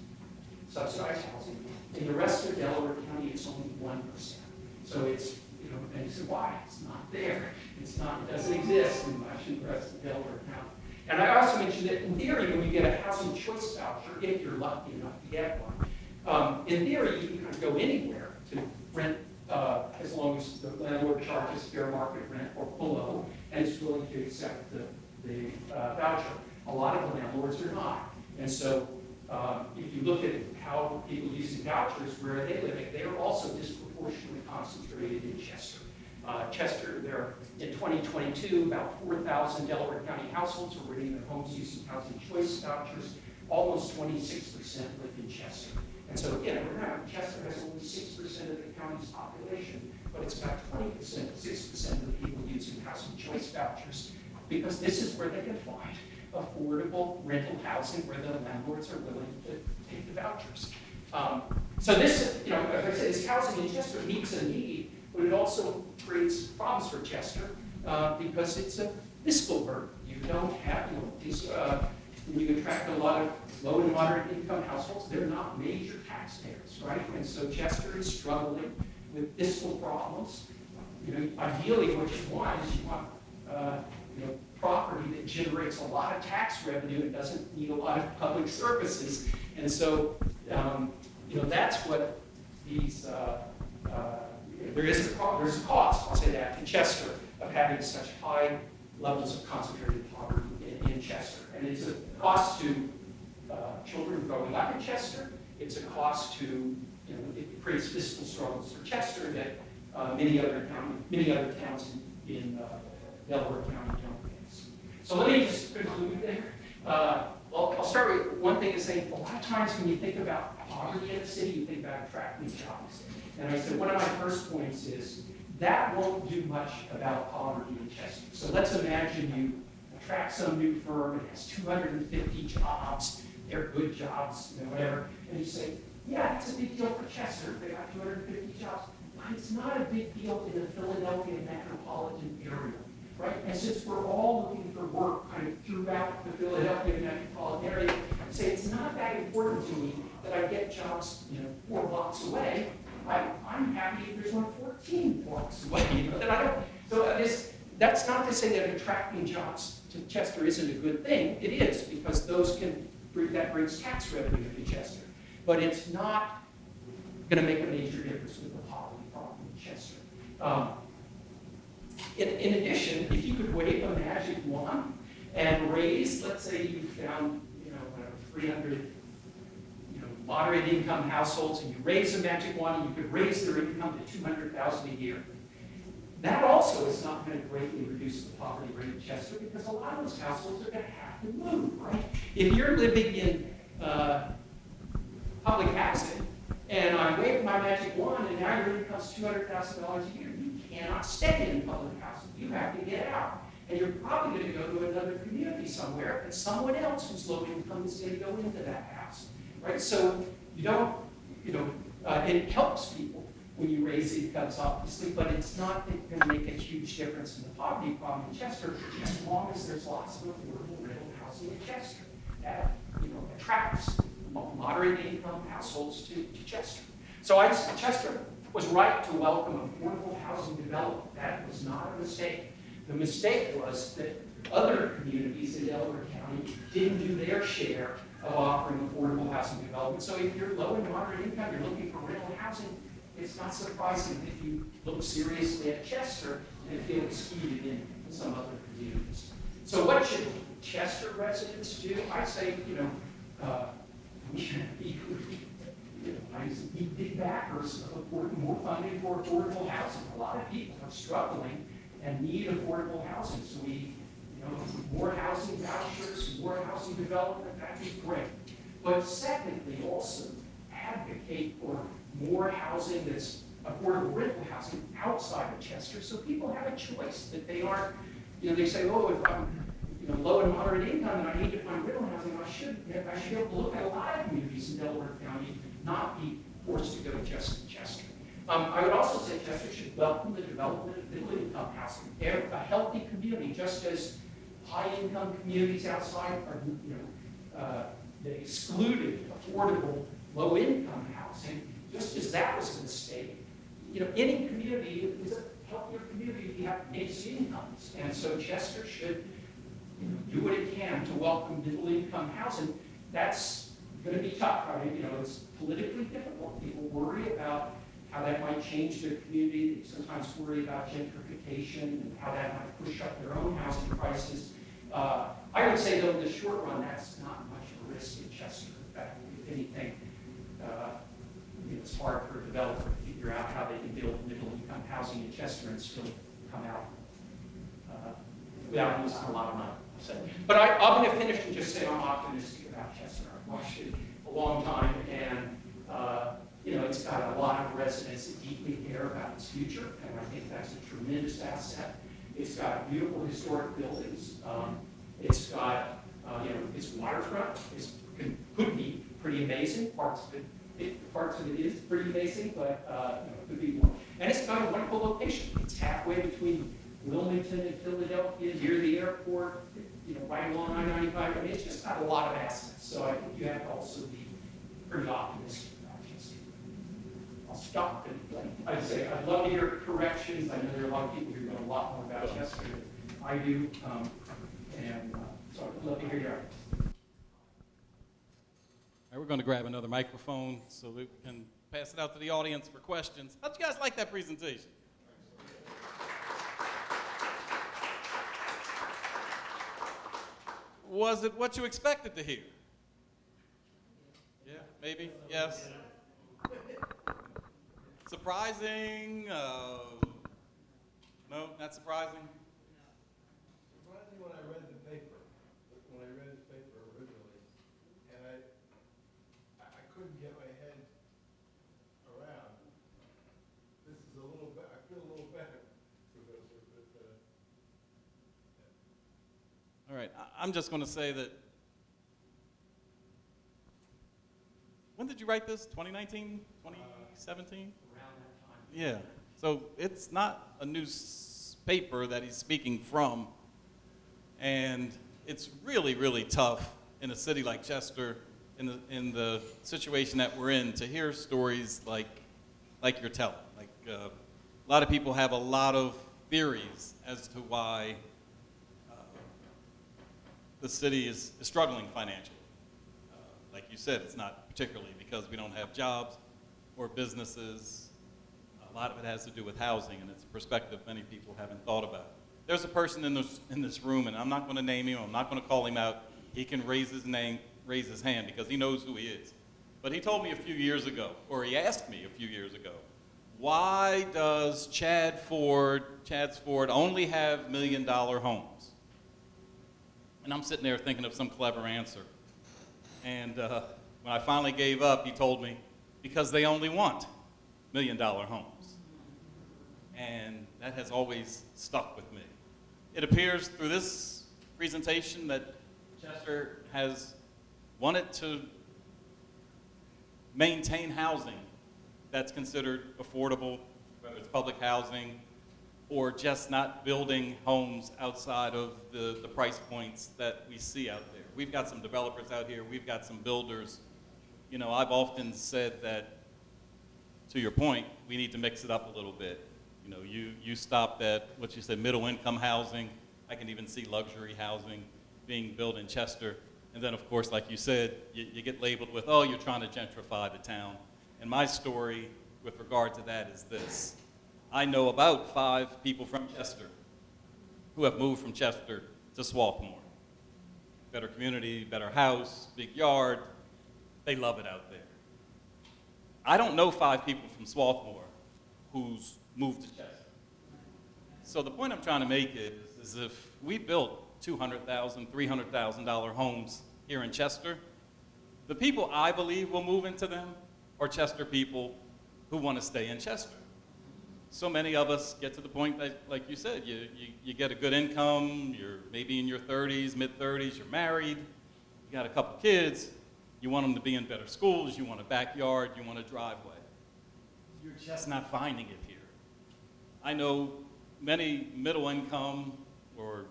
subsidized housing. In the rest of Delaware County, it's only 1%. So it's, and you say, why? It's not there. It doesn't exist in much in the rest of Delaware County. And I also mentioned that in theory, when you get a housing choice voucher, if you're lucky enough to get one, in theory, you can kind of go anywhere to rent as long as the landlord charges fair market rent or below and is willing to accept the voucher. A lot of the landlords are not. And so if you look at how people using vouchers, where are they living, they are also disproportionately concentrated in Chester. Chester, there in 2022, about 4,000 Delaware County households are renting their homes using housing choice vouchers. Almost 26% live in Chester. And so again, remember, Chester has only 6% of the county's population, but it's about 20%, 6% of the people using housing choice vouchers, because this is where they can find affordable rental housing where the landlords are willing to take the vouchers. So this, as I said, this housing in Chester meets a need, but it also creates problems for Chester because it's a fiscal burden. You don't have, when you attract a lot of low and moderate income households, they're not major taxpayers, right? And so Chester is struggling with fiscal problems. Ideally what you want is property that generates a lot of tax revenue and doesn't need a lot of public services. And so, that's what these, there's a cost, I'll say that, in Chester of having such high levels of concentrated poverty in Chester. And it's a cost to children growing up in Chester. It's a cost to, it creates fiscal struggles for Chester that many other towns in Delaware County don't face. So let me just conclude there. I'll start with one thing to say, a lot of times when you think about poverty in a city, you think about attracting jobs. And I said, one of my first points is, that won't do much about poverty in Chester. So let's imagine you attract some new firm, it has 250 jobs, they're good jobs, whatever, and you say, yeah, it's a big deal for Chester, they got 250 jobs, but it's not a big deal in the Philadelphia metropolitan area, right? And since we're all looking for work kind of throughout the Philadelphia metropolitan area, say it's not that important to me that I get jobs, 4 blocks away. I'm happy if there's one 14 blocks away, that I don't. So that's not to say that attracting jobs to Chester isn't a good thing. It is, because that brings tax revenue to Chester. But it's not going to make a major difference with the poverty problem in Chester. In addition, if you could wave a magic wand and raise, let's say you found, 300 moderate income households, and you raise a magic wand, and you could raise their income to $200,000 a year. That also is not going to greatly reduce the poverty rate in Chester, because a lot of those households are going to have to move, right? If you're living in public housing, and I wave my magic wand, and now your income's $200,000 a year, you cannot stay in public housing. You have to get out. And you're probably going to go to another community somewhere, and someone else who's low income is going to go into that house. Right? So you don't, it helps people when you raise incomes, obviously, but it's not going to make a huge difference in the poverty problem in Chester, as long as there's lots of affordable rental housing in Chester that attracts moderate income households to Chester. So Chester was right to welcome affordable housing development. That was not a mistake. The mistake was that other communities in Delaware County didn't do their share of offering affordable housing development. So if you're low and moderate income, you're looking for rental housing, it's not surprising that you look seriously at Chester and feel excluded in some other communities. So what should Chester residents do? I say, we should be big backers of more funding for affordable housing. A lot of people are struggling and need affordable housing. So more housing vouchers, more housing development, that'd be great. But secondly, also advocate for more housing that's affordable rental housing outside of Chester, so people have a choice, that they aren't, they say, oh, if I'm low and moderate income and I need to find rental housing, I should be able to look at a lot of communities in Delaware County, not be forced to go just to Chester. I would also say Chester should welcome the development of middle income housing. They're a healthy community, just as high-income communities outside are, that excluded affordable low-income housing, just as that was a mistake. Any community is a healthier community if you have mixed incomes, and so Chester should do what it can to welcome middle-income housing. That's going to be tough, right? It's politically difficult. People worry about how that might change their community. They sometimes worry about gentrification and how that might push up their own housing prices. I would say, though, in the short run, that's not much of a risk in Chester. In fact, if anything, it's hard for a developer to figure out how they can build middle-income housing in Chester and still come out without losing a lot of money. So, but I'm going to finish and just say I'm optimistic about Chester. I've watched it a long time, and it's got a lot of residents that deeply care about its future, and I think that's a tremendous asset. It's got beautiful historic buildings. It's got, its waterfront could be pretty amazing. Parts of it is pretty amazing, but it could be more. And it's got a wonderful location. It's halfway between Wilmington and Philadelphia, near the airport, right along I-95. I mean, it's just got a lot of assets. So I think you have to also be pretty optimistic about Chester. I'll stop and I'd say I'd love to hear corrections. I know there are a lot of people who know a lot more about Chester than I do. So I'd love to hear your ideas. All right, we're going to grab another microphone so we can pass it out to the audience for questions. How'd you guys like that presentation? Was it what you expected to hear? Yeah, maybe, yes. Surprising? No, not surprising? Surprising when I read the paper, originally, and I couldn't get my head around. This is a little bit, I feel a little better, Professor, but All right, I'm just going to say that, when did you write this? 2019, 2017? Around that time. Yeah, so it's not a newspaper that he's speaking from, and it's really, really tough in a city like Chester, in the situation that we're in, to hear stories like you're telling. Like a lot of people have a lot of theories as to why the city is struggling financially. Like you said, it's not particularly because we don't have jobs or businesses. A lot of it has to do with housing, and it's a perspective many people haven't thought about. There's a person in this room, and I'm not going to name him, I'm not going to call him out. He can raise his hand because he knows who he is. But he told me a few years ago, or he asked me a few years ago, why does Chad's Ford only have $1 million homes? And I'm sitting there thinking of some clever answer. And when I finally gave up, he told me, because they only want $1 million homes. And that has always stuck with me. It appears through this presentation that Chester has wanted to maintain housing that's considered affordable, whether it's public housing or just not building homes outside of the price points that we see out there. We've got some developers out here, we've got some builders. I've often said that, to your point, we need to mix it up a little bit. You stopped at what you said, middle income housing. I can even see luxury housing being built in Chester. And then, of course, like you said, you get labeled with, oh, you're trying to gentrify the town. And my story with regard to that is this. I know about 5 people from Chester who have moved from Chester to Swarthmore. Better community, better house, big yard. They love it out there. I don't know 5 people from Swarthmore who's moved to Chester. So the point I'm trying to make is if we built $200,000, $300,000 homes here in Chester, the people I believe will move into them are Chester people who want to stay in Chester. So many of us get to the point that, like you said, you get a good income, you're maybe in your 30s, mid-30s, you're married, you got a couple kids, you want them to be in better schools, you want a backyard, you want a driveway. You're just not finding it here. I know many middle-income or,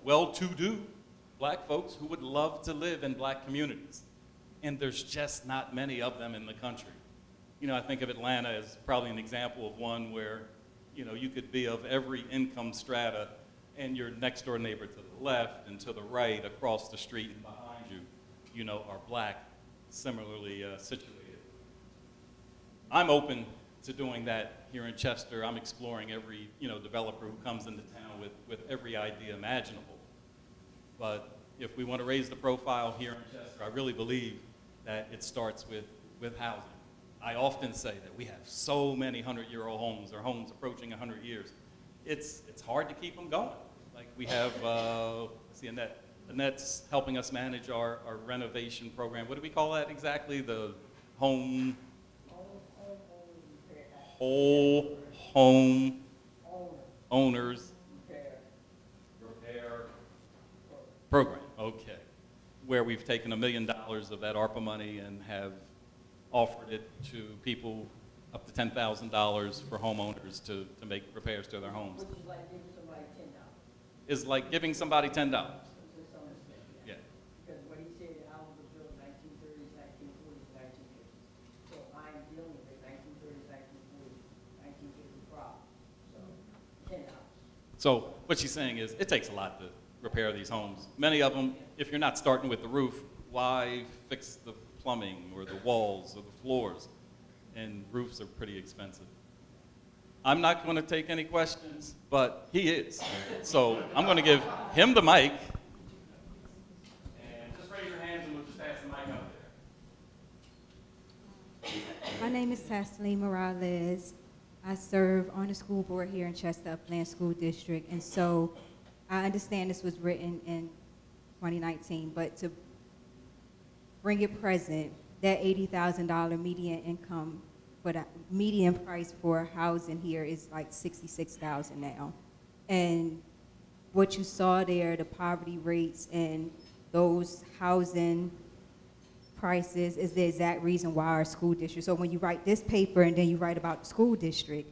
well-to-do black folks who would love to live in black communities, and there's just not many of them in the country. I think of Atlanta as probably an example of one where, you could be of every income strata, and your next door neighbor to the left and to the right, across the street and behind you, are black, similarly situated. I'm open to doing that here in Chester. I'm exploring every, developer who comes into town with every idea imaginable. But if we want to raise the profile here in Chester, I really believe that it starts with housing. I often say that we have so many 100-year-old homes, or homes approaching 100 years. It's hard to keep them going. Like we have, see Annette's helping us manage our renovation program. What do we call that exactly? The home, whole home owners repair program, okay. Where we've taken $1 million of that ARPA money and have offered it to people up to $10,000 for homeowners to make repairs to their homes. Which is like giving somebody $10. Is like giving somebody $10. To some extent, Yeah. Because what he said, the house was built 1930s, 1940s, 1950s. So I'm dealing with 1930s, 1940s, 1950s problem. So $10. So what she's saying is it takes a lot to repair these homes. Many of them, if you're not starting with the roof, why fix the plumbing or the walls or the floors? And roofs are pretty expensive. I'm not going to take any questions, but he is. So I'm going to give him the mic. And just raise your hands and we'll just pass the mic up there. My name is Tasleen Morales. I serve on the school board here in Chester Upland School District, and so I understand this was written in 2019, but to bring it present, that $80,000 median income, for the median price for housing here is like $66,000 now. And what you saw there, the poverty rates and those housing prices is the exact reason why our school district, so when you write this paper and then you write about the school district,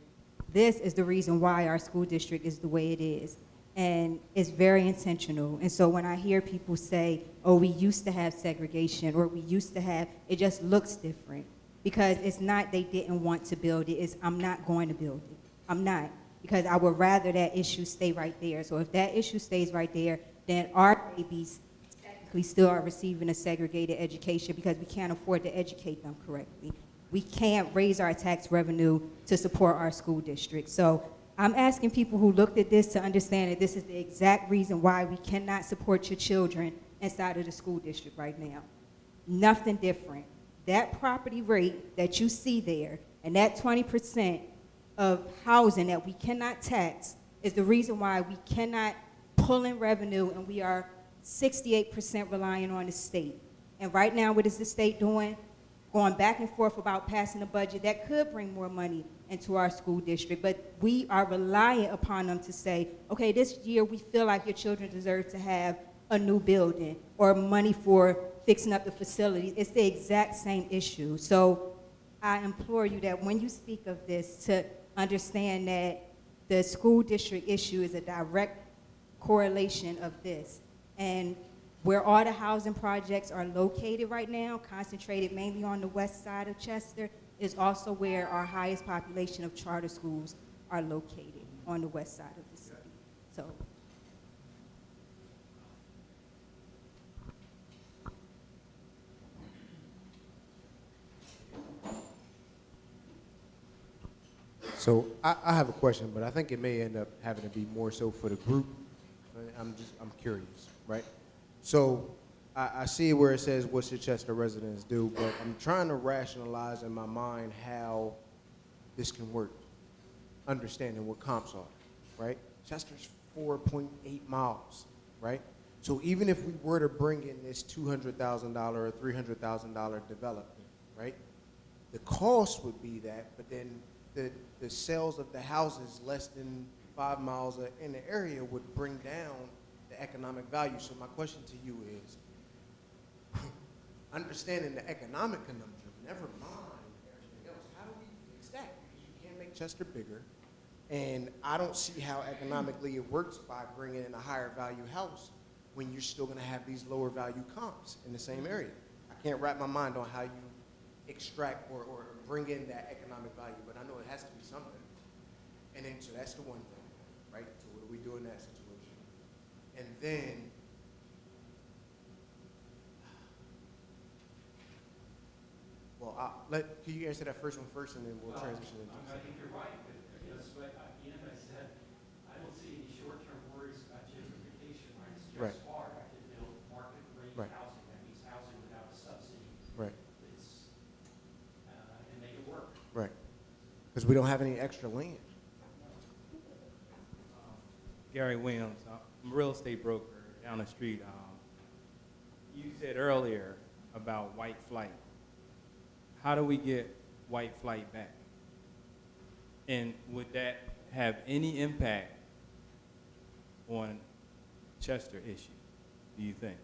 this is the reason why our school district is the way it is. And it's very intentional. And so when I hear people say, oh, we used to have segregation, or we used to have, it just looks different. Because it's not they didn't want to build it, it's I'm not going to build it. I'm not. Because I would rather that issue stay right there. So if that issue stays right there, then our babies technically still are receiving a segregated education because we can't afford to educate them correctly. We can't raise our tax revenue to support our school district. So I'm asking people who looked at this to understand that this is the exact reason why we cannot support your children inside of the school district right now. Nothing different. That property rate that you see there and that 20% of housing that we cannot tax is the reason why we cannot pull in revenue, and we are 68% relying on the state. And right now, what is the state doing? Going back and forth about passing a budget that could bring more money into our school district, but we are relying upon them to say, okay, this year we feel like your children deserve to have a new building or money for fixing up the facilities. It's the exact same issue. So I implore you that when you speak of this, to understand that the school district issue is a direct correlation of this. And where all the housing projects are located right now, concentrated mainly on the west side of Chester, is also where our highest population of charter schools are located, on the west side of the city. So. So I have a question, but I think it may end up having to be more so for the group. I'm curious, right? So I see where it says what should Chester residents do, but I'm trying to rationalize in my mind how this can work, understanding what comps are, right? Chester's 4.8 miles, right? So even if we were to bring in this $200,000 or $300,000 development, right? The cost would be that, but then the sales of the houses less than 5 miles in the area would bring down the economic value. So my question to you is, understanding the economic conundrum, never mind everything else, how do we fix that? Because you can't make Chester bigger, and I don't see how economically it works by bringing in a higher value house when you're still gonna have these lower value comps in the same area. I can't wrap my mind on how you extract or bring in that economic value, but I know it has to be something. And then, so that's the one thing, right? So what do we do in that situation? And then, well, can you answer that first one first, and then we'll transition into I think you're right, but that's what, again, I said, I don't see any short-term worries about gentrification. It's Right. just hard. I can Because we don't have any extra land. Gary Williams. I'm a real estate broker down the street. You said earlier about white flight. How do we get white flight back? And would that have any impact on Chester issue, do you think?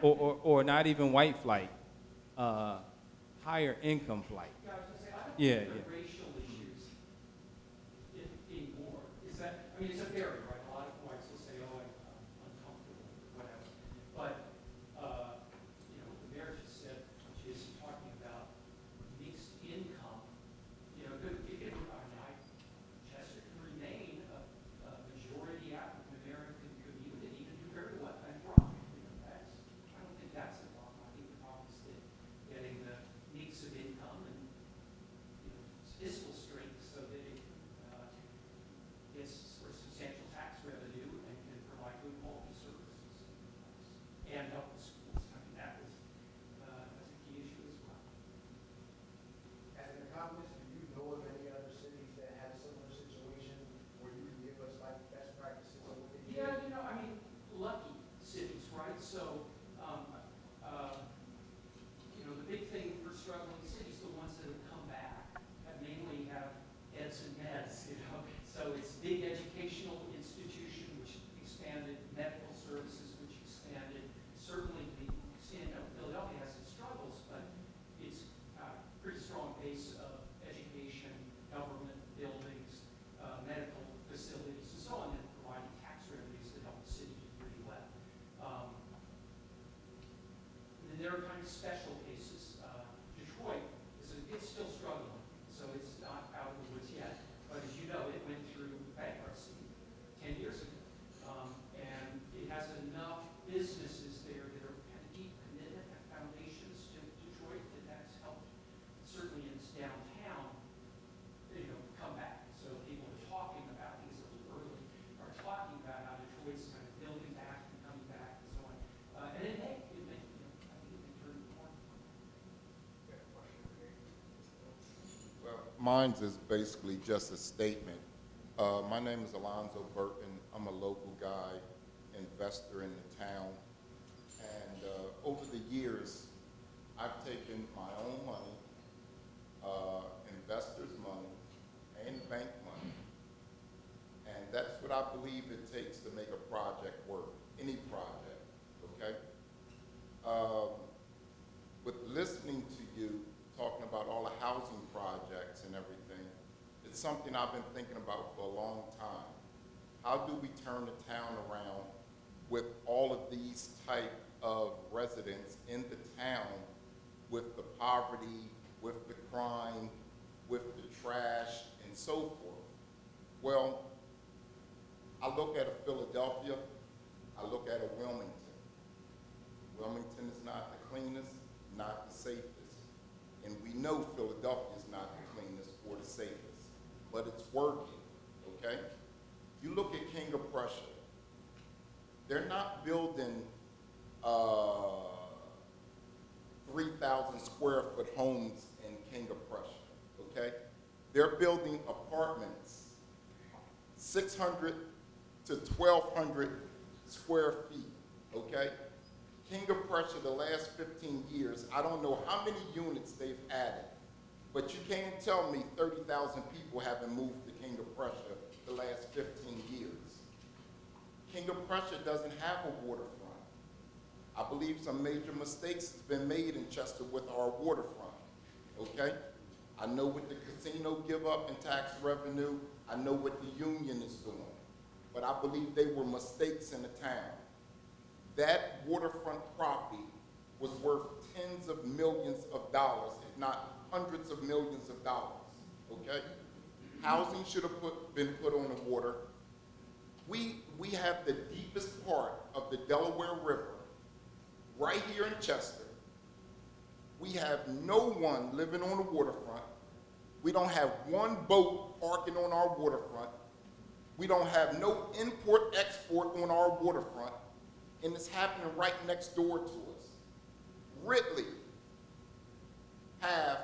Or not even white flight, higher income flight? Yeah, I was gonna say, I don't Yeah, think yeah. the racial issues anymore. Is that, I mean, it's a barrier, right? A lot of whites will say, oh, I'm uncomfortable, whatever. But, you know, the mayor just said, she is talking about mixed income. You know, Chester can remain a majority African American community and do very well and thrive. You know, I don't think that's a problem. I think the problem is that getting the mix of income and, you know, fiscal strength so that it gets for substantial tax revenue and can provide good quality services and help the schools. I mean, that's a key issue as well. As an economist, do you know of any other cities that have a similar situation where you can give us like best practices of what they do? Yeah, you know, I mean, lucky cities, right? So, you know, the big thing for struggling cities, the ones that have come back, mainly have eds and meds, you know. So it's big educational institution, which expanded, medical services, which expanded. Certainly, Philadelphia has its struggles, but it's a pretty strong base of education, government buildings, medical facilities, and so on, and providing tax revenues that help the city do pretty well. And then there are kind of special cases. Detroit it's still struggling, so it's not out of the woods yet. But as you know, it went through bankruptcy 10 years ago, and it has enough businesses there that are kind of deep commitment and foundations to Detroit that's helped, certainly in its downtown, you know, come back. So people are talking about, I think it's a little early, are talking about how Detroit's kind of building back and coming back and so on. And it may, you know, I think it may turn the corner. Well, mine's is basically just a statement. My name is Alonzo Burton. I'm a local guy, investor in the town. And over the years, I've taken my own money, investors' money, and bank money. And that's what I believe it takes to make a project work, any project, okay? With listening to you, talking about all the housing projects and everything, it's something I've been thinking about for a long time. How do we turn the town around with all of these type of residents in the town with the poverty, with the crime, with the trash, and so forth? Well, I look at a Philadelphia, I look at a Wilmington. Wilmington is not the cleanest, not the safest. And we know Philadelphia is not the cleanest or the safest, but it's working, okay? You look at King of Prussia. They're not building 3,000 square foot homes in King of Prussia, okay? They're building apartments, 600 to 1,200 square feet, okay? King of Prussia, the last 15 years, I don't know how many units they've added, but you can't tell me 30,000 people haven't moved to King of Prussia the last 15 years. King of Prussia doesn't have a waterfront. I believe some major mistakes have been made in Chester with our waterfront, okay? I know what the casino give up in tax revenue. I know what the union is doing, but I believe they were mistakes in the town. That waterfront property was worth tens of millions of dollars, if not hundreds of millions of dollars, okay? Housing should have been put on the water. We have the deepest part of the Delaware River right here in Chester. We have no one living on the waterfront. We don't have one boat parking on our waterfront. We don't have no import-export on our waterfront. And it's happening right next door to us. Ridley have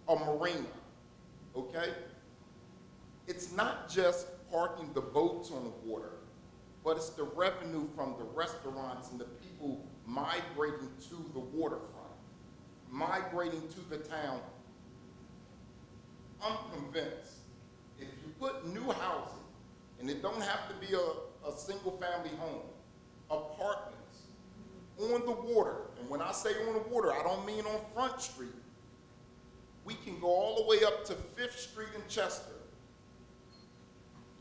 a marina, okay? It's not just parking the boats on the water, but it's the revenue from the restaurants and the people migrating to the waterfront, migrating to the town. I'm convinced if you put new housing, and it don't have to be a single family home, apartments on the water, and when I say on the water, I don't mean on Front Street. We can go all the way up to 5th Street in Chester.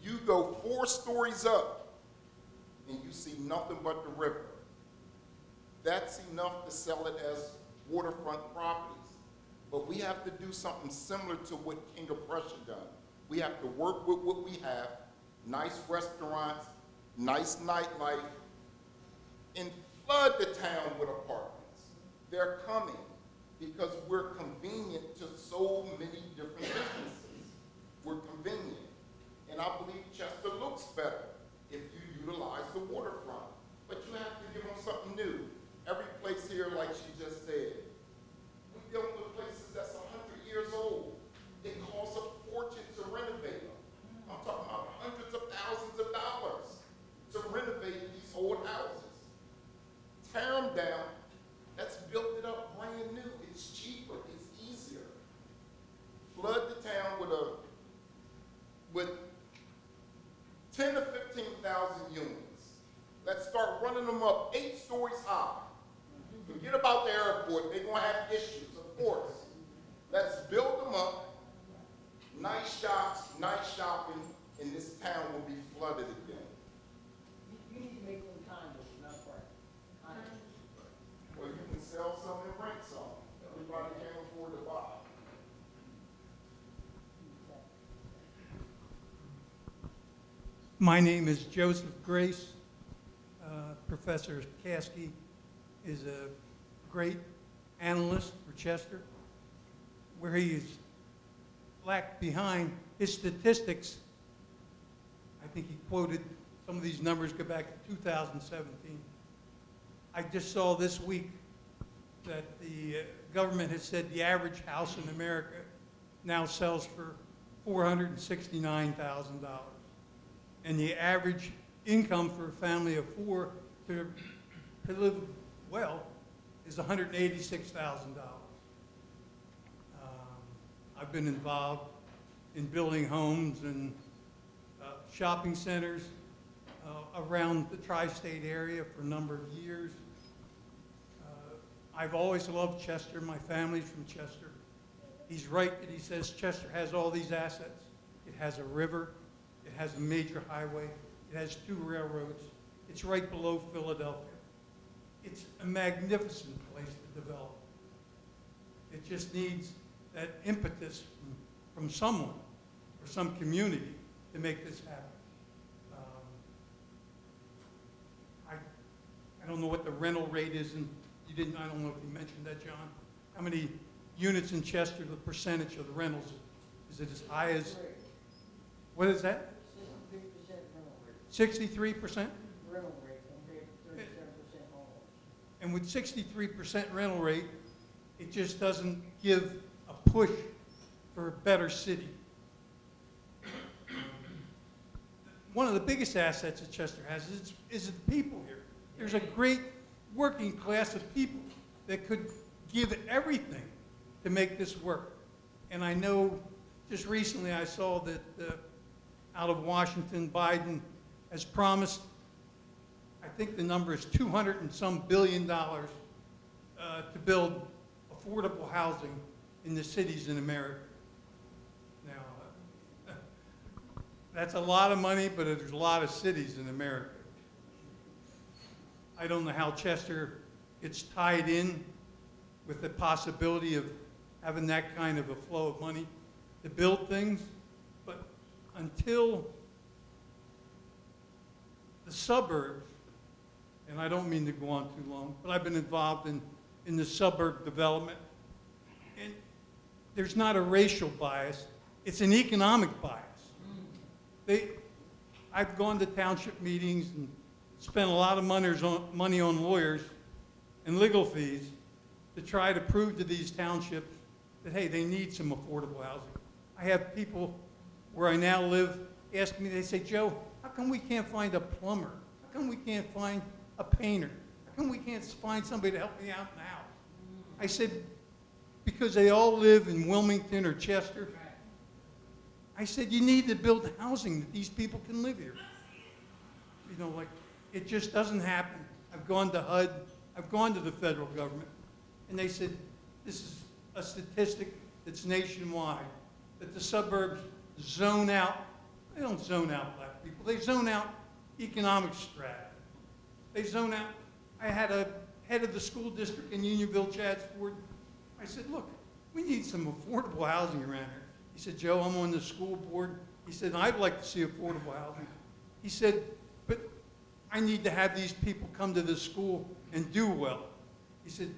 You go 4 stories up, and you see nothing but the river. That's enough to sell it as waterfront properties. But we have to do something similar to what King of Prussia done. We have to work with what we have, nice restaurants, nice nightlife, and flood the town with apartments. They're coming because we're convenient to so many different businesses. We're convenient. And I believe Chester looks better if you utilize the waterfront. But you have to give them something new. Every place here, like she just said, we're dealing with places that's 100 years old. It costs a fortune to renovate them. I'm talking about hundreds of thousands of dollars to renovate these old houses. Tear them down, let's build it up brand new. It's cheaper, it's easier. Flood the town with 10 to 15,000 units. Let's start running them up 8 stories high. Forget about the airport, they're gonna have issues, of course. Let's build them up, nice shops, nice shopping, and this town will be flooded again. You need to make them condos, not apartments. Condos. Well, you can sell some and rent some. Everybody can't afford to buy. My name is Joseph Grace. Professor Caskey is a great analyst for Chester. Where he is lagged behind his statistics, I think he quoted some of these numbers go back to 2017. I just saw this week that the government has said the average house in America now sells for $469,000. And the average income for a family of 4 to live well is $186,000. I've been involved in building homes and shopping centers around the tri-state area for a number of years. I've always loved Chester. My family's from Chester. He's right that he says Chester has all these assets. It has a river. It has a major highway. It has 2 railroads. It's right below Philadelphia. It's a magnificent place to develop. It just needs that impetus from someone or some community to make this happen. I don't know what the rental rate is, and you didn't. I don't know if you mentioned that, John. How many units in Chester? The percentage of the rentals, is it as high as? What is that? 63% rental rate. 63%. Rental rate compared to 37% homeowners. And with 63% rental rate, it just doesn't give a push for a better city. One of the biggest assets that Chester has is the people here. There's a great working class of people that could give everything to make this work. And I know just recently I saw that out of Washington, Biden has promised, I think the number is $200 and some billion to build affordable housing in the cities in America. Now, that's a lot of money, but there's a lot of cities in America. I don't know how Chester gets tied in with the possibility of having that kind of a flow of money to build things, but until the suburbs, and I don't mean to go on too long, but I've been involved in the suburb development, and there's not a racial bias, it's an economic bias. I've gone to township meetings and spent a lot of money on lawyers and legal fees to try to prove to these townships that, hey, they need some affordable housing. I have people where I now live ask me, they say, Joe, how come we can't find a plumber? How come we can't find a painter? How come we can't find somebody to help me out in the house? I said, because they all live in Wilmington or Chester. I said, you need to build housing that these people can live here. You know, like, it just doesn't happen. I've gone to HUD, I've gone to the federal government, and they said, this is a statistic that's nationwide, that the suburbs zone out. They don't zone out black people, they zone out economic strata. They zone out. I had a head of the school district in Unionville, Chadsford. I said, look, we need some affordable housing around here. He said, Joe, I'm on the school board. He said, I'd like to see affordable housing. He said, but I need to have these people come to this school and do well. He said,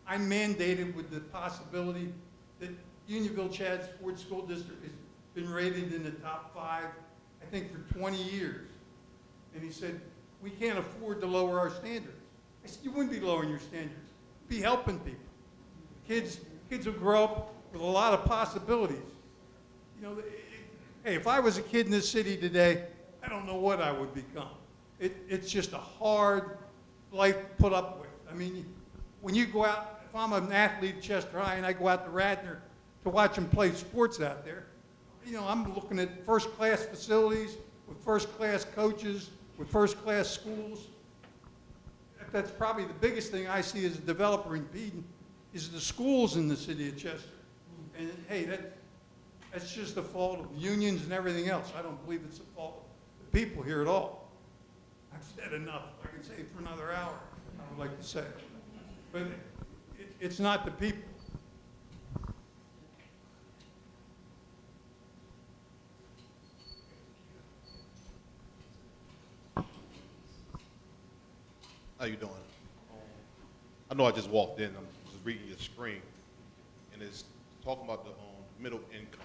I mandated with the possibility that Unionville Chadsford School District has been rated in the top 5, I think, for 20 years. And he said, we can't afford to lower our standards. I said, you wouldn't be lowering your standards. Be helping people. Kids will grow up with a lot of possibilities. You know, hey, if I was a kid in this city today, I don't know what I would become. It's just a hard life to put up with. I mean, when you go out, if I'm an athlete at Chester High and I go out to Radnor to watch them play sports out there, you know, I'm looking at first-class facilities with first-class coaches, with first-class schools. That's probably the biggest thing I see as a developer in Eden is the schools in the city of Chester. And hey, that's just the fault of unions and everything else. I don't believe it's the fault of the people here at all. I've said enough. I can say it for another hour, I would like to say. But it's not the people. How you doing? I know I just walked in. I'm just reading your screen, and it's talking about the middle income.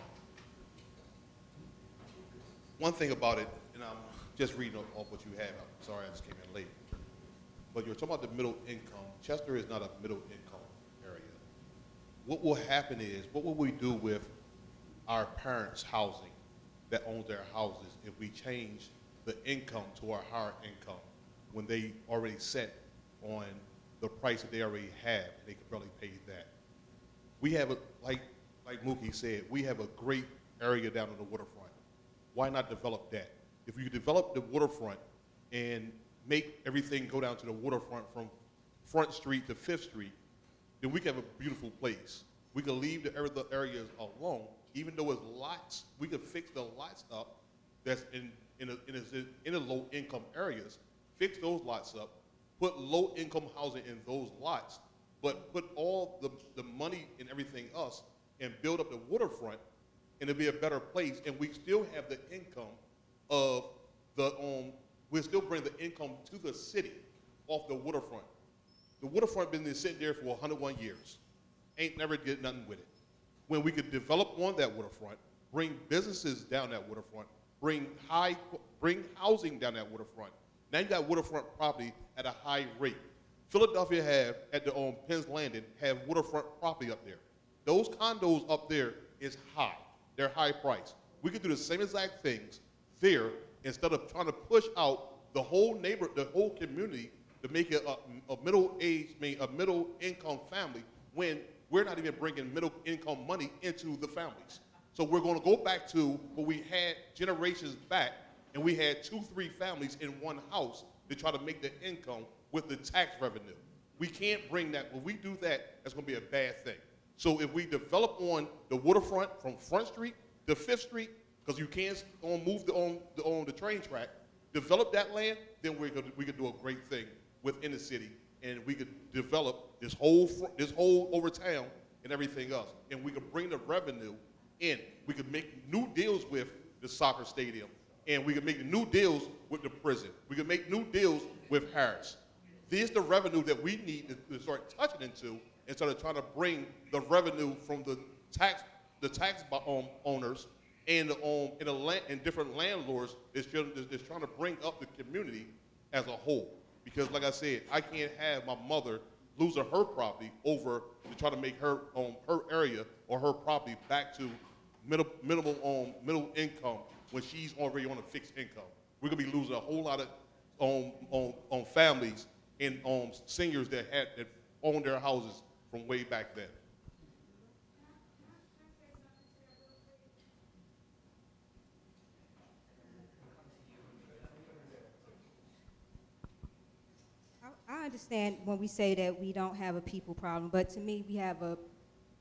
One thing about it, and I'm just reading off what you have. I'm sorry I just came in late. But you're talking about the middle income. Chester is not a middle income area. What will happen is, what will we do with our parents' housing that owns their houses if we change the income to our higher income when they already set on the price that they already have and they can barely pay that? We have, like Mookie said, we have a great area down on the waterfront. Why not develop that? If you develop the waterfront and make everything go down to the waterfront from Front Street to 5th Street, then we can have a beautiful place. We can leave the areas alone, even though it's lots. We can fix the lots up that's in the low income areas, fix those lots up, put low income housing in those lots, but put all the money and everything else and build up the waterfront, and it'll be a better place. And we still have the income of we'll still bring the income to the city off the waterfront. The waterfront been sitting there for 101 years. Ain't never did nothing with it. When we could develop on that waterfront, bring businesses down that waterfront, bring housing down that waterfront. Now you got waterfront property at a high rate. Philadelphia have, at the Penn's Landing, have waterfront property up there. Those condos up there is high. They're high price. We could do the same exact things there instead of trying to push out the whole the whole community to make it a middle income family when we're not even bringing middle income money into the families. So we're going to go back to what we had generations back, and we had 2-3 families in one house to try to make the income with the tax revenue. We can't bring that. When we do that, that's going to be a bad thing. So if we develop on the waterfront from Front Street to 5th Street, because you can't move the train track, develop that land, then we could do a great thing within the city, and we could develop this whole over town and everything else, and we could bring the revenue in. We could make new deals with the soccer stadium, and we could make new deals with the prison. We could make new deals with Harris. This is the revenue that we need to start touching into instead of trying to bring the revenue from the tax owners and different landlords that's trying to bring up the community as a whole. Because like I said, I can't have my mother losing her property over to try to make her area or her property back to middle income when she's already on a fixed income. We're gonna be losing a whole lot of on families and seniors that owned their houses from way back then. I understand when we say that we don't have a people problem, but to me, we have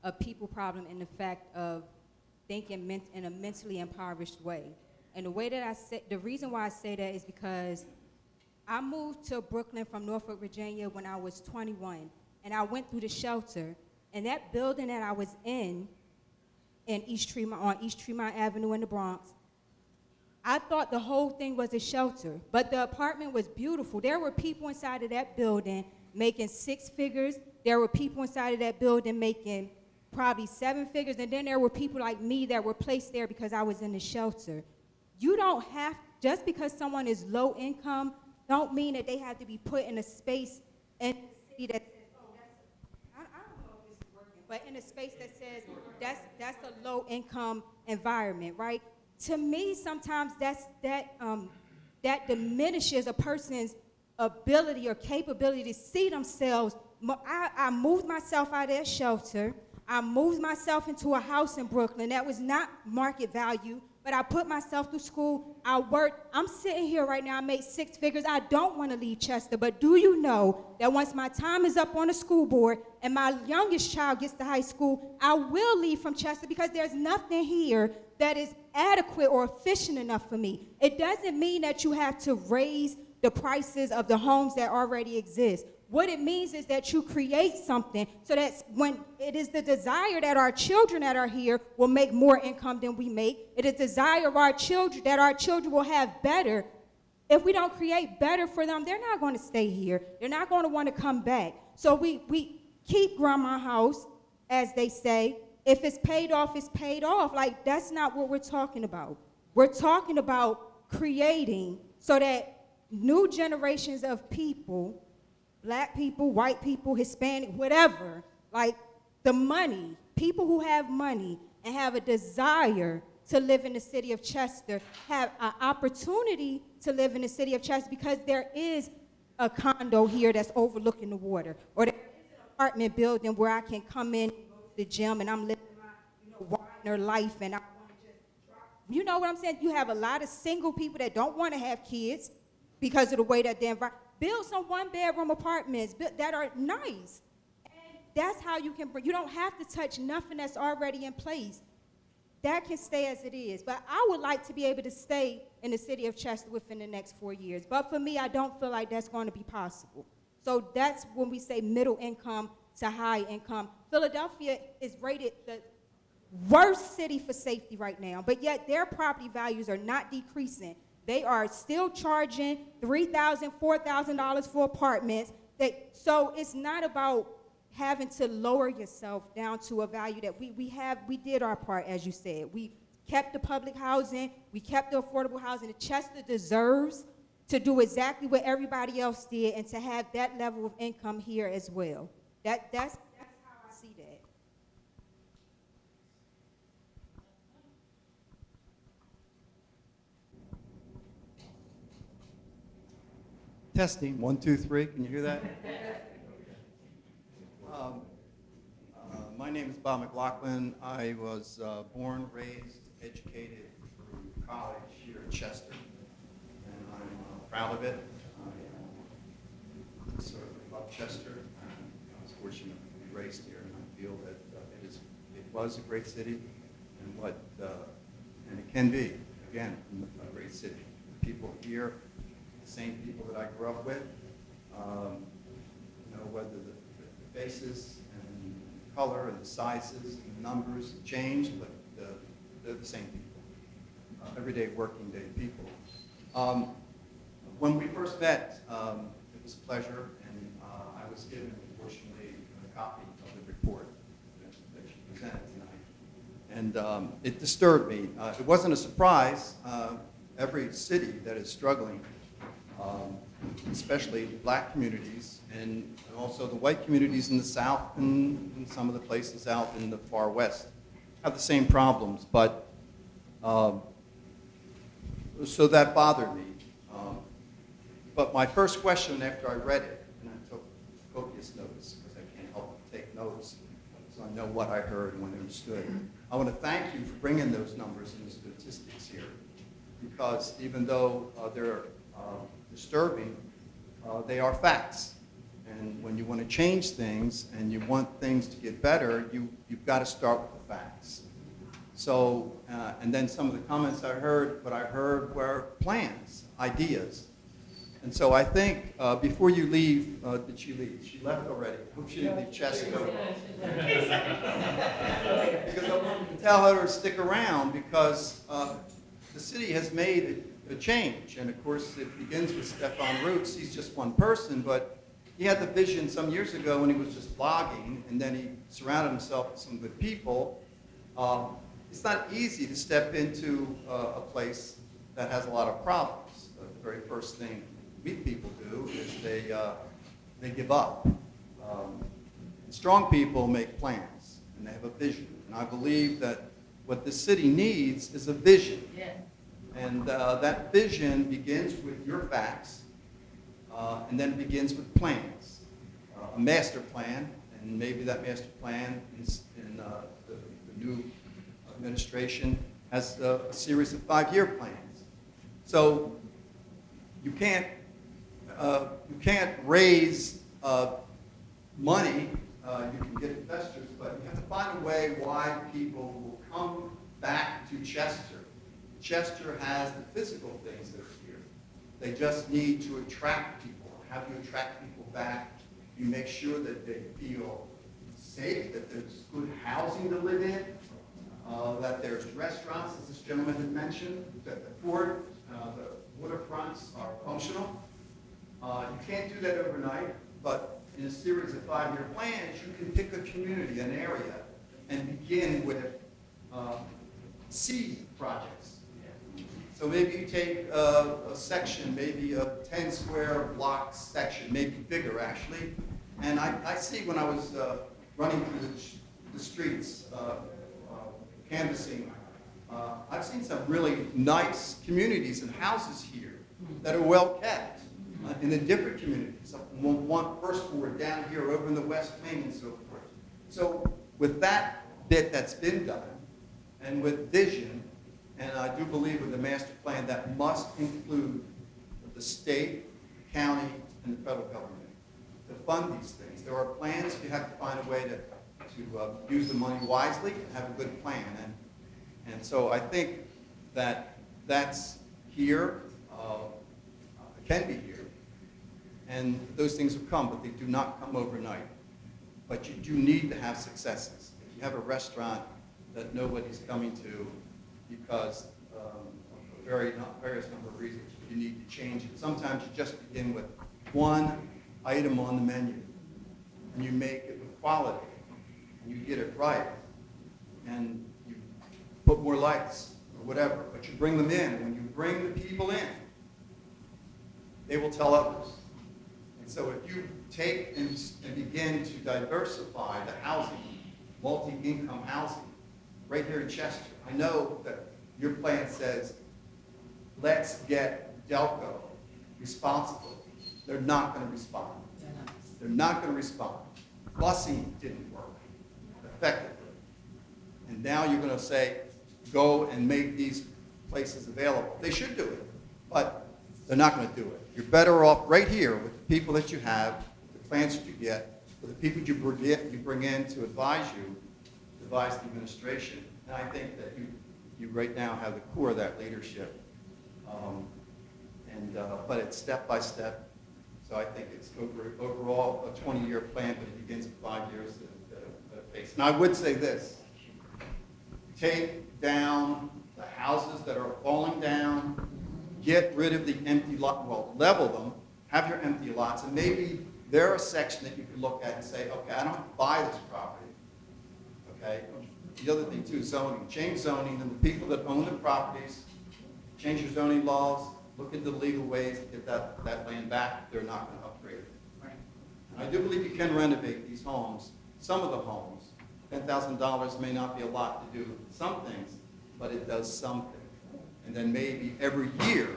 a people problem in the fact of thinking in a mentally impoverished way. And the way that I say, the reason why I say that is because I moved to Brooklyn from Norfolk, Virginia when I was 21, and I went through the shelter, and that building that I was in East Tremont Avenue in the Bronx, I thought the whole thing was a shelter, but the apartment was beautiful. There were people inside of that building making 6 figures. There were people inside of that building making probably 7 figures, and then there were people like me that were placed there because I was in the shelter. You don't have, just because someone is low income, don't mean that they have to be put in a space in the city that says, oh, I don't know if this is working, but in a space that says that's a low income environment, right? To me, sometimes that diminishes a person's ability or capability to see themselves. I moved myself out of that shelter. I moved myself into a house in Brooklyn that was not market value, but I put myself through school. I worked. I'm sitting here right now. I made 6 figures. I don't want to leave Chester, but do you know that once my time is up on the school board and my youngest child gets to high school, I will leave from Chester because there's nothing here that is adequate or efficient enough for me. It doesn't mean that you have to raise the prices of the homes that already exist. What it means is that you create something so that when it is the desire that our children that are here will make more income than we make, it is the desire of our children that our children will have better. If we don't create better for them, they're not going to stay here. They're not going to want to come back. So we keep grandma house, as they say. If it's paid off, it's paid off. Like, that's not what we're talking about. We're talking about creating so that new generations of people, black people, white people, Hispanic, whatever, like the money, people who have money and have a desire to live in the city of Chester have an opportunity to live in the city of Chester because there is a condo here that's overlooking the water, or there is an apartment building where I can come in and go to the gym and I'm living my Wagner life and I want to just drop. You know what I'm saying? You have a lot of single people that don't want to have kids because of the way that they're environment. Build some 1-bedroom apartments that are nice. And that's how you can bring, you don't have to touch nothing that's already in place. That can stay as it is. But I would like to be able to stay in the city of Chester within the next 4 years. But for me, I don't feel like that's going to be possible. So that's when we say middle income to high income. Philadelphia is rated the worst city for safety right now, but yet their property values are not decreasing. They are still charging $3,000, $4,000 for apartments. So it's not about having to lower yourself down to a value that we did our part, as you said. We kept the public housing, we kept the affordable housing. Chester deserves to do exactly what everybody else did and to have that level of income here as well. That's how I see that. Testing, 1, 2, 3. Can you hear that? My name is Bob McLaughlin. I was born, raised, educated through college here in Chester, and I'm proud of it. I sort of love Chester. I was fortunate to be raised here, and I feel that it was a great city, and and it can be again a great city. The people here, the same people that I grew up with, whether the faces and the color and the sizes and the numbers change, but they're the same people, everyday working day people. When we first met, it was a pleasure, and I was given, unfortunately, a copy of the report that you presented tonight. And it disturbed me. It wasn't a surprise. Every city that is struggling, especially black communities, and also the white communities in the South and some of the places out in the far West, have the same problems. But Um, so that bothered me. But my first question after I read it, and I took copious notes because I can't help but take notes, so I know what I heard and what I understood. I want to thank you for bringing those numbers and the statistics here, because even though they're disturbing, they are facts. And when you want to change things and you want things to get better, you've got to start with the facts. So, and then some of the comments I heard, what I heard were plans, ideas. And so I think before you leave, did she leave? She left already. I hope she didn't leave Chester. Because I wanted to tell her to stick around because the city has made a change. And of course, it begins with Stefan Roots. He's just one person, but he had the vision some years ago when he was just blogging, and then he surrounded himself with some good people. It's not easy to step into a place that has a lot of problems. The very first thing weak people do is they give up. Strong people make plans, and they have a vision. And I believe that what the city needs is a vision. Yeah. And that vision begins with your facts, and then it begins with plans. A master plan, and maybe that master plan is in the new administration has a series of 5-year plans. So you can't raise money. You can get investors, but you have to find a way why people will come back to Chester. Chester has the physical things that are here. They just need to attract people. How do you attract people back? You make sure that they feel safe, that there's good housing to live in, that there's restaurants, as this gentleman had mentioned, that the port, the waterfronts are functional. You can't do that overnight, but in a series of 5-year plans, you can pick a community, an area, and begin with seed projects. So maybe you take a section, maybe a 10-square block section, maybe bigger actually. And I see when I was running through the streets, canvassing, I've seen some really nice communities and houses here that are well kept in the different communities. One first floor down here over in the West Wing and so forth. So with that bit that's been done, and with vision, and I do believe with the master plan that must include the state, the county, and the federal government to fund these things. There are plans. You have to find a way to use the money wisely and have a good plan. And so I think that that's here, can be here, and those things will come, but they do not come overnight. But you do need to have successes. If you have a restaurant that nobody's coming to because of various number of reasons, you need to change it. Sometimes you just begin with one item on the menu, and you make it with quality, and you get it right, and you put more lights or whatever, but you bring them in. And when you bring the people in, they will tell others. And so if you take and begin to diversify the housing, multi-income housing, right here in Chester, I know that your plan says, let's get Delco responsible. They're not going to respond. They're not going to respond. Busing didn't work effectively. And now you're going to say, go and make these places available. They should do it, but they're not going to do it. You're better off right here with the people that you have, the plans that you get, with the people you bring in to advise you, advise the administration. And I think that you right now have the core of that leadership. But it's step by step. So I think it's overall a 20-year plan, but it begins with 5 years at a pace. And I would say this: take down the houses that are falling down, get rid of the empty lot, well, level them, have your empty lots, and maybe there's a section that you can look at and say, okay, I don't have to buy this property. Okay? The other thing too, zoning. Change zoning, and the people that own the properties, change your zoning laws, look into the legal ways to get that land back. They're not going to upgrade it. Right. I do believe you can renovate these homes. Some of the homes, $10,000 may not be a lot to do some things, but it does something. And then maybe every year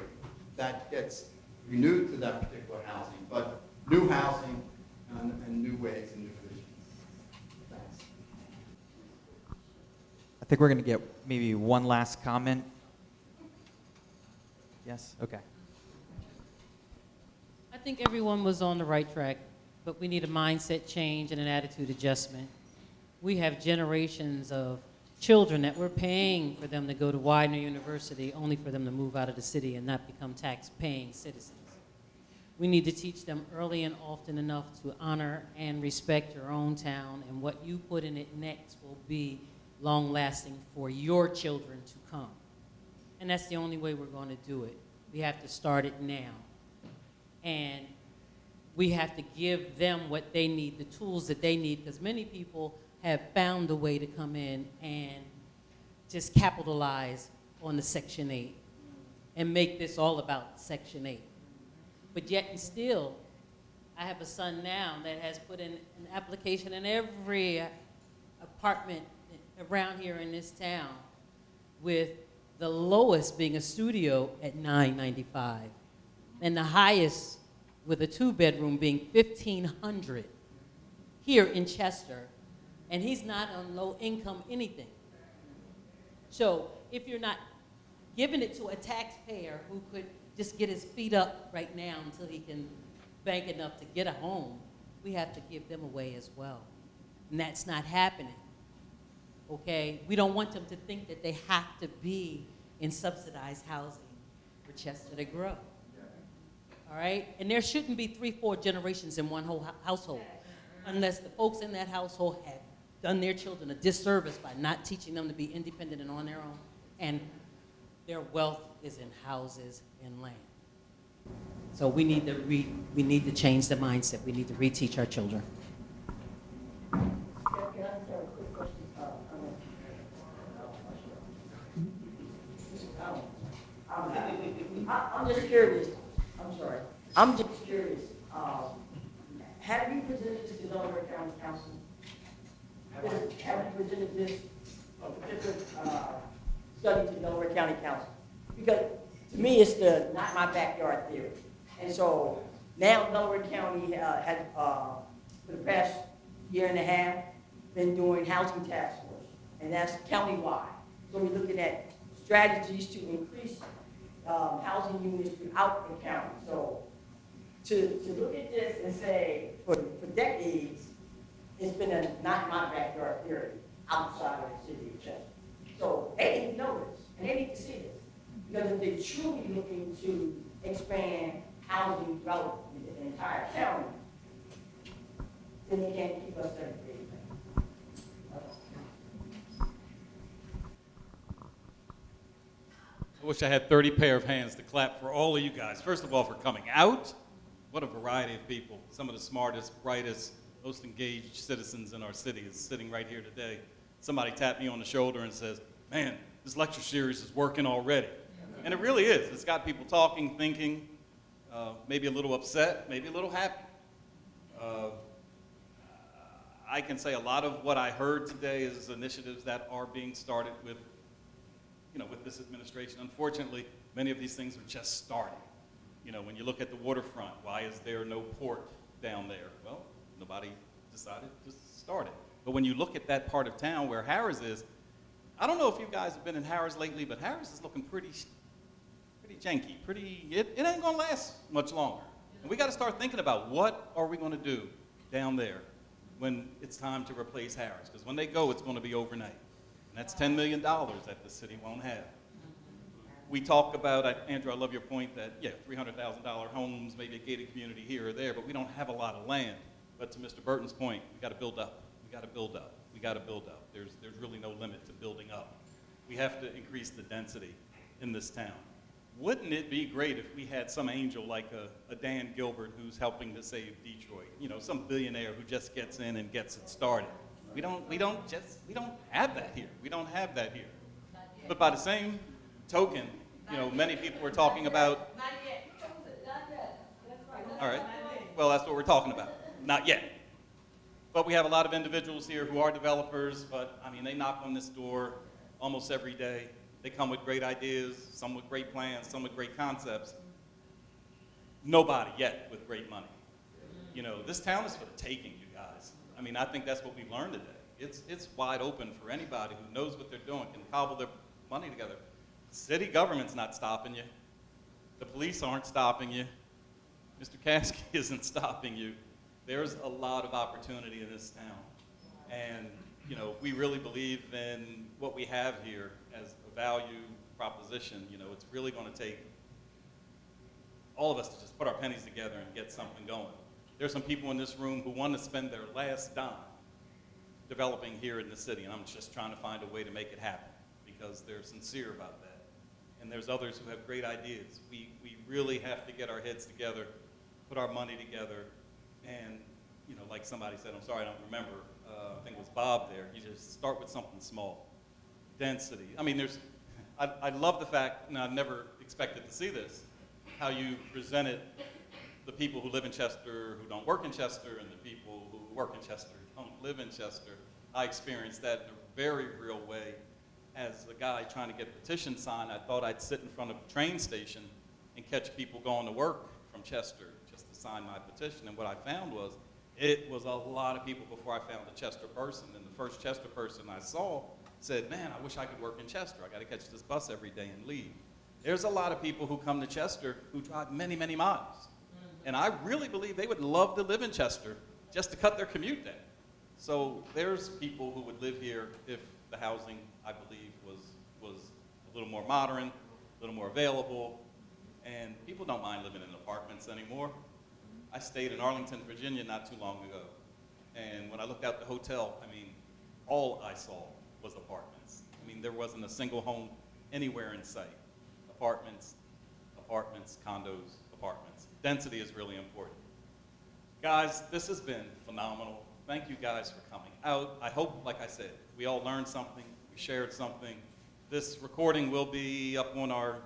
that gets renewed to that particular housing, but new housing and new ways and new visions. Thanks. I think we're going to get maybe one last comment. Yes? Okay. I think everyone was on the right track, but we need a mindset change and an attitude adjustment. We have generations of children that we're paying for them to go to Widener University only for them to move out of the city and not become tax-paying citizens. We need to teach them early and often enough to honor and respect your own town, and what you put in it next will be long-lasting for your children to come. And that's the only way we're going to do it. We have to start it now. And we have to give them what they need, the tools that they need, because many people have found a way to come in and just capitalize on the Section 8 and make this all about Section 8. But yet and still, I have a son now that has put in an application in every apartment around here in this town, with the lowest being a studio at $995, and the highest with a 2-bedroom being $1,500 here in Chester, and he's not on low income anything. So if you're not giving it to a taxpayer who could just get his feet up right now until he can bank enough to get a home, we have to give them away as well. And that's not happening, okay? We don't want them to think that they have to be in subsidized housing for Chester to grow, all right? And there shouldn't be 3-4 generations in one whole household unless the folks in that household have done their children a disservice by not teaching them to be independent and on their own, and their wealth is in houses and land. So we need to change the mindset. We need to reteach our children. Can I just have a quick question? I'm just curious. I'm sorry. I'm just curious. Have you presented this to Delaware County Council? Have you presented this particular study to Delaware County Council? Because to me, it's the not my backyard theory. And so now Delaware County has, for the past year and a half, been doing housing task force, and that's countywide. So we're looking at strategies to increase housing units throughout the county. So to look at this and say, for decades, it's been a not my backyard theory outside of the city of Chester. So they need to know this, and they need to see this. Because if they're truly looking to expand housing throughout the entire county, then they can't keep us segregated. I wish I had 30 pair of hands to clap for all of you guys. First of all, for coming out. What a variety of people. Some of the smartest, brightest, most engaged citizens in our city is sitting right here today. Somebody tapped me on the shoulder and says, man, this lecture series is working already. And it really is. It's got people talking, thinking, maybe a little upset, maybe a little happy. I can say a lot of what I heard today is initiatives that are being started with, with this administration. Unfortunately, many of these things are just starting. When you look at the waterfront, why is there no port down there? Well, nobody decided to start it. But when you look at that part of town where Harris is, I don't know if you guys have been in Harris lately, but Harris is looking pretty janky, it ain't gonna last much longer. And we gotta start thinking about what are we gonna do down there when it's time to replace Harris, because when they go, it's gonna be overnight. And that's $10 million that the city won't have. We talk about, Andrew, I love your point that, yeah, $300,000 homes, maybe a gated community here or there, but we don't have a lot of land. But to Mr. Burton's point, we gotta build up, we gotta build up, we gotta build up. There's really no limit to building up. We have to increase the density in this town. Wouldn't it be great if we had some angel like a Dan Gilbert who's helping to save Detroit? Some billionaire who just gets in and gets it started. We don't have that here. We don't have that here. But by the same token, many people are talking about. Not yet. Not yet. All right. Well, that's what we're talking about. Not yet. But we have a lot of individuals here who are developers, but they knock on this door almost every day. They come with great ideas, some with great plans, some with great concepts. Nobody yet with great money. You know, this town is for the taking, you guys. I mean, I think that's what we've learned today. It's wide open for anybody who knows what they're doing, can cobble their money together. City government's not stopping you. The police aren't stopping you. Mr. Caskey isn't stopping you. There's a lot of opportunity in this town. And, you know, we really believe in what we have here as a value proposition. You know, it's really going to take all of us to just put our pennies together and get something going. There's some people in this room who want to spend their last dime developing here in the city, and I'm just trying to find a way to make it happen because they're sincere about that. And there's others who have great ideas. We really have to get our heads together, put our money together, and, you know, like somebody said, I'm sorry I don't remember, I think it was Bob there, you just start with something small. Density. I mean, I love the fact, and I never expected to see this, how you presented the people who live in Chester who don't work in Chester and the people who work in Chester who don't live in Chester. I experienced that in a very real way. As a guy trying to get petitions signed, I thought I'd sit in front of a train station and catch people going to work from Chester just to sign my petition. And what I found was, it was a lot of people before I found a Chester person. And the first Chester person I saw said, man, I wish I could work in Chester. I got to catch this bus every day and leave. There's a lot of people who come to Chester who drive many, many miles. And I really believe they would love to live in Chester just to cut their commute down. So there's people who would live here if the housing, I believe, was a little more modern, a little more available, and people don't mind living in apartments anymore. I stayed in Arlington, Virginia not too long ago, and when I looked out the hotel, I mean, all I saw was apartments. I mean, there wasn't a single home anywhere in sight. Apartments, apartments, condos, apartments. Density is really important. Guys, this has been phenomenal. Thank you guys for coming out. I hope, like I said, we all learned something, we shared something. This recording will be up on our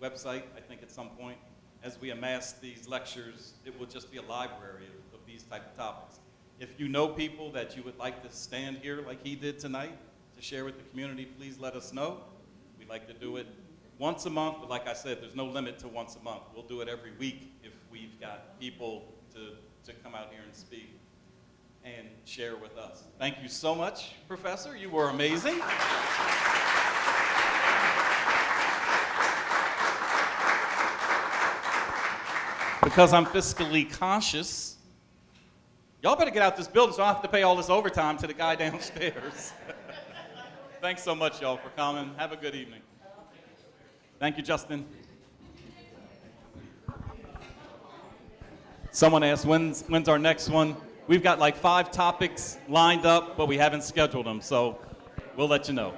website, I think, at some point. As we amass these lectures, it will just be a library of these type of topics. If you know people that you would like to stand here like he did tonight to share with the community, please let us know. We'd like to do it once a month, but like I said, there's no limit to once a month. We'll do it every week if we've got people to come out here and speak and share with us. Thank you so much, Professor. You were amazing. Because I'm fiscally conscious, y'all better get out this building so I don't have to pay all this overtime to the guy downstairs. Thanks so much, y'all, for coming. Have a good evening. Thank you, Justin. Someone asked, when's our next one? We've got like 5 topics lined up, but we haven't scheduled them, so we'll let you know.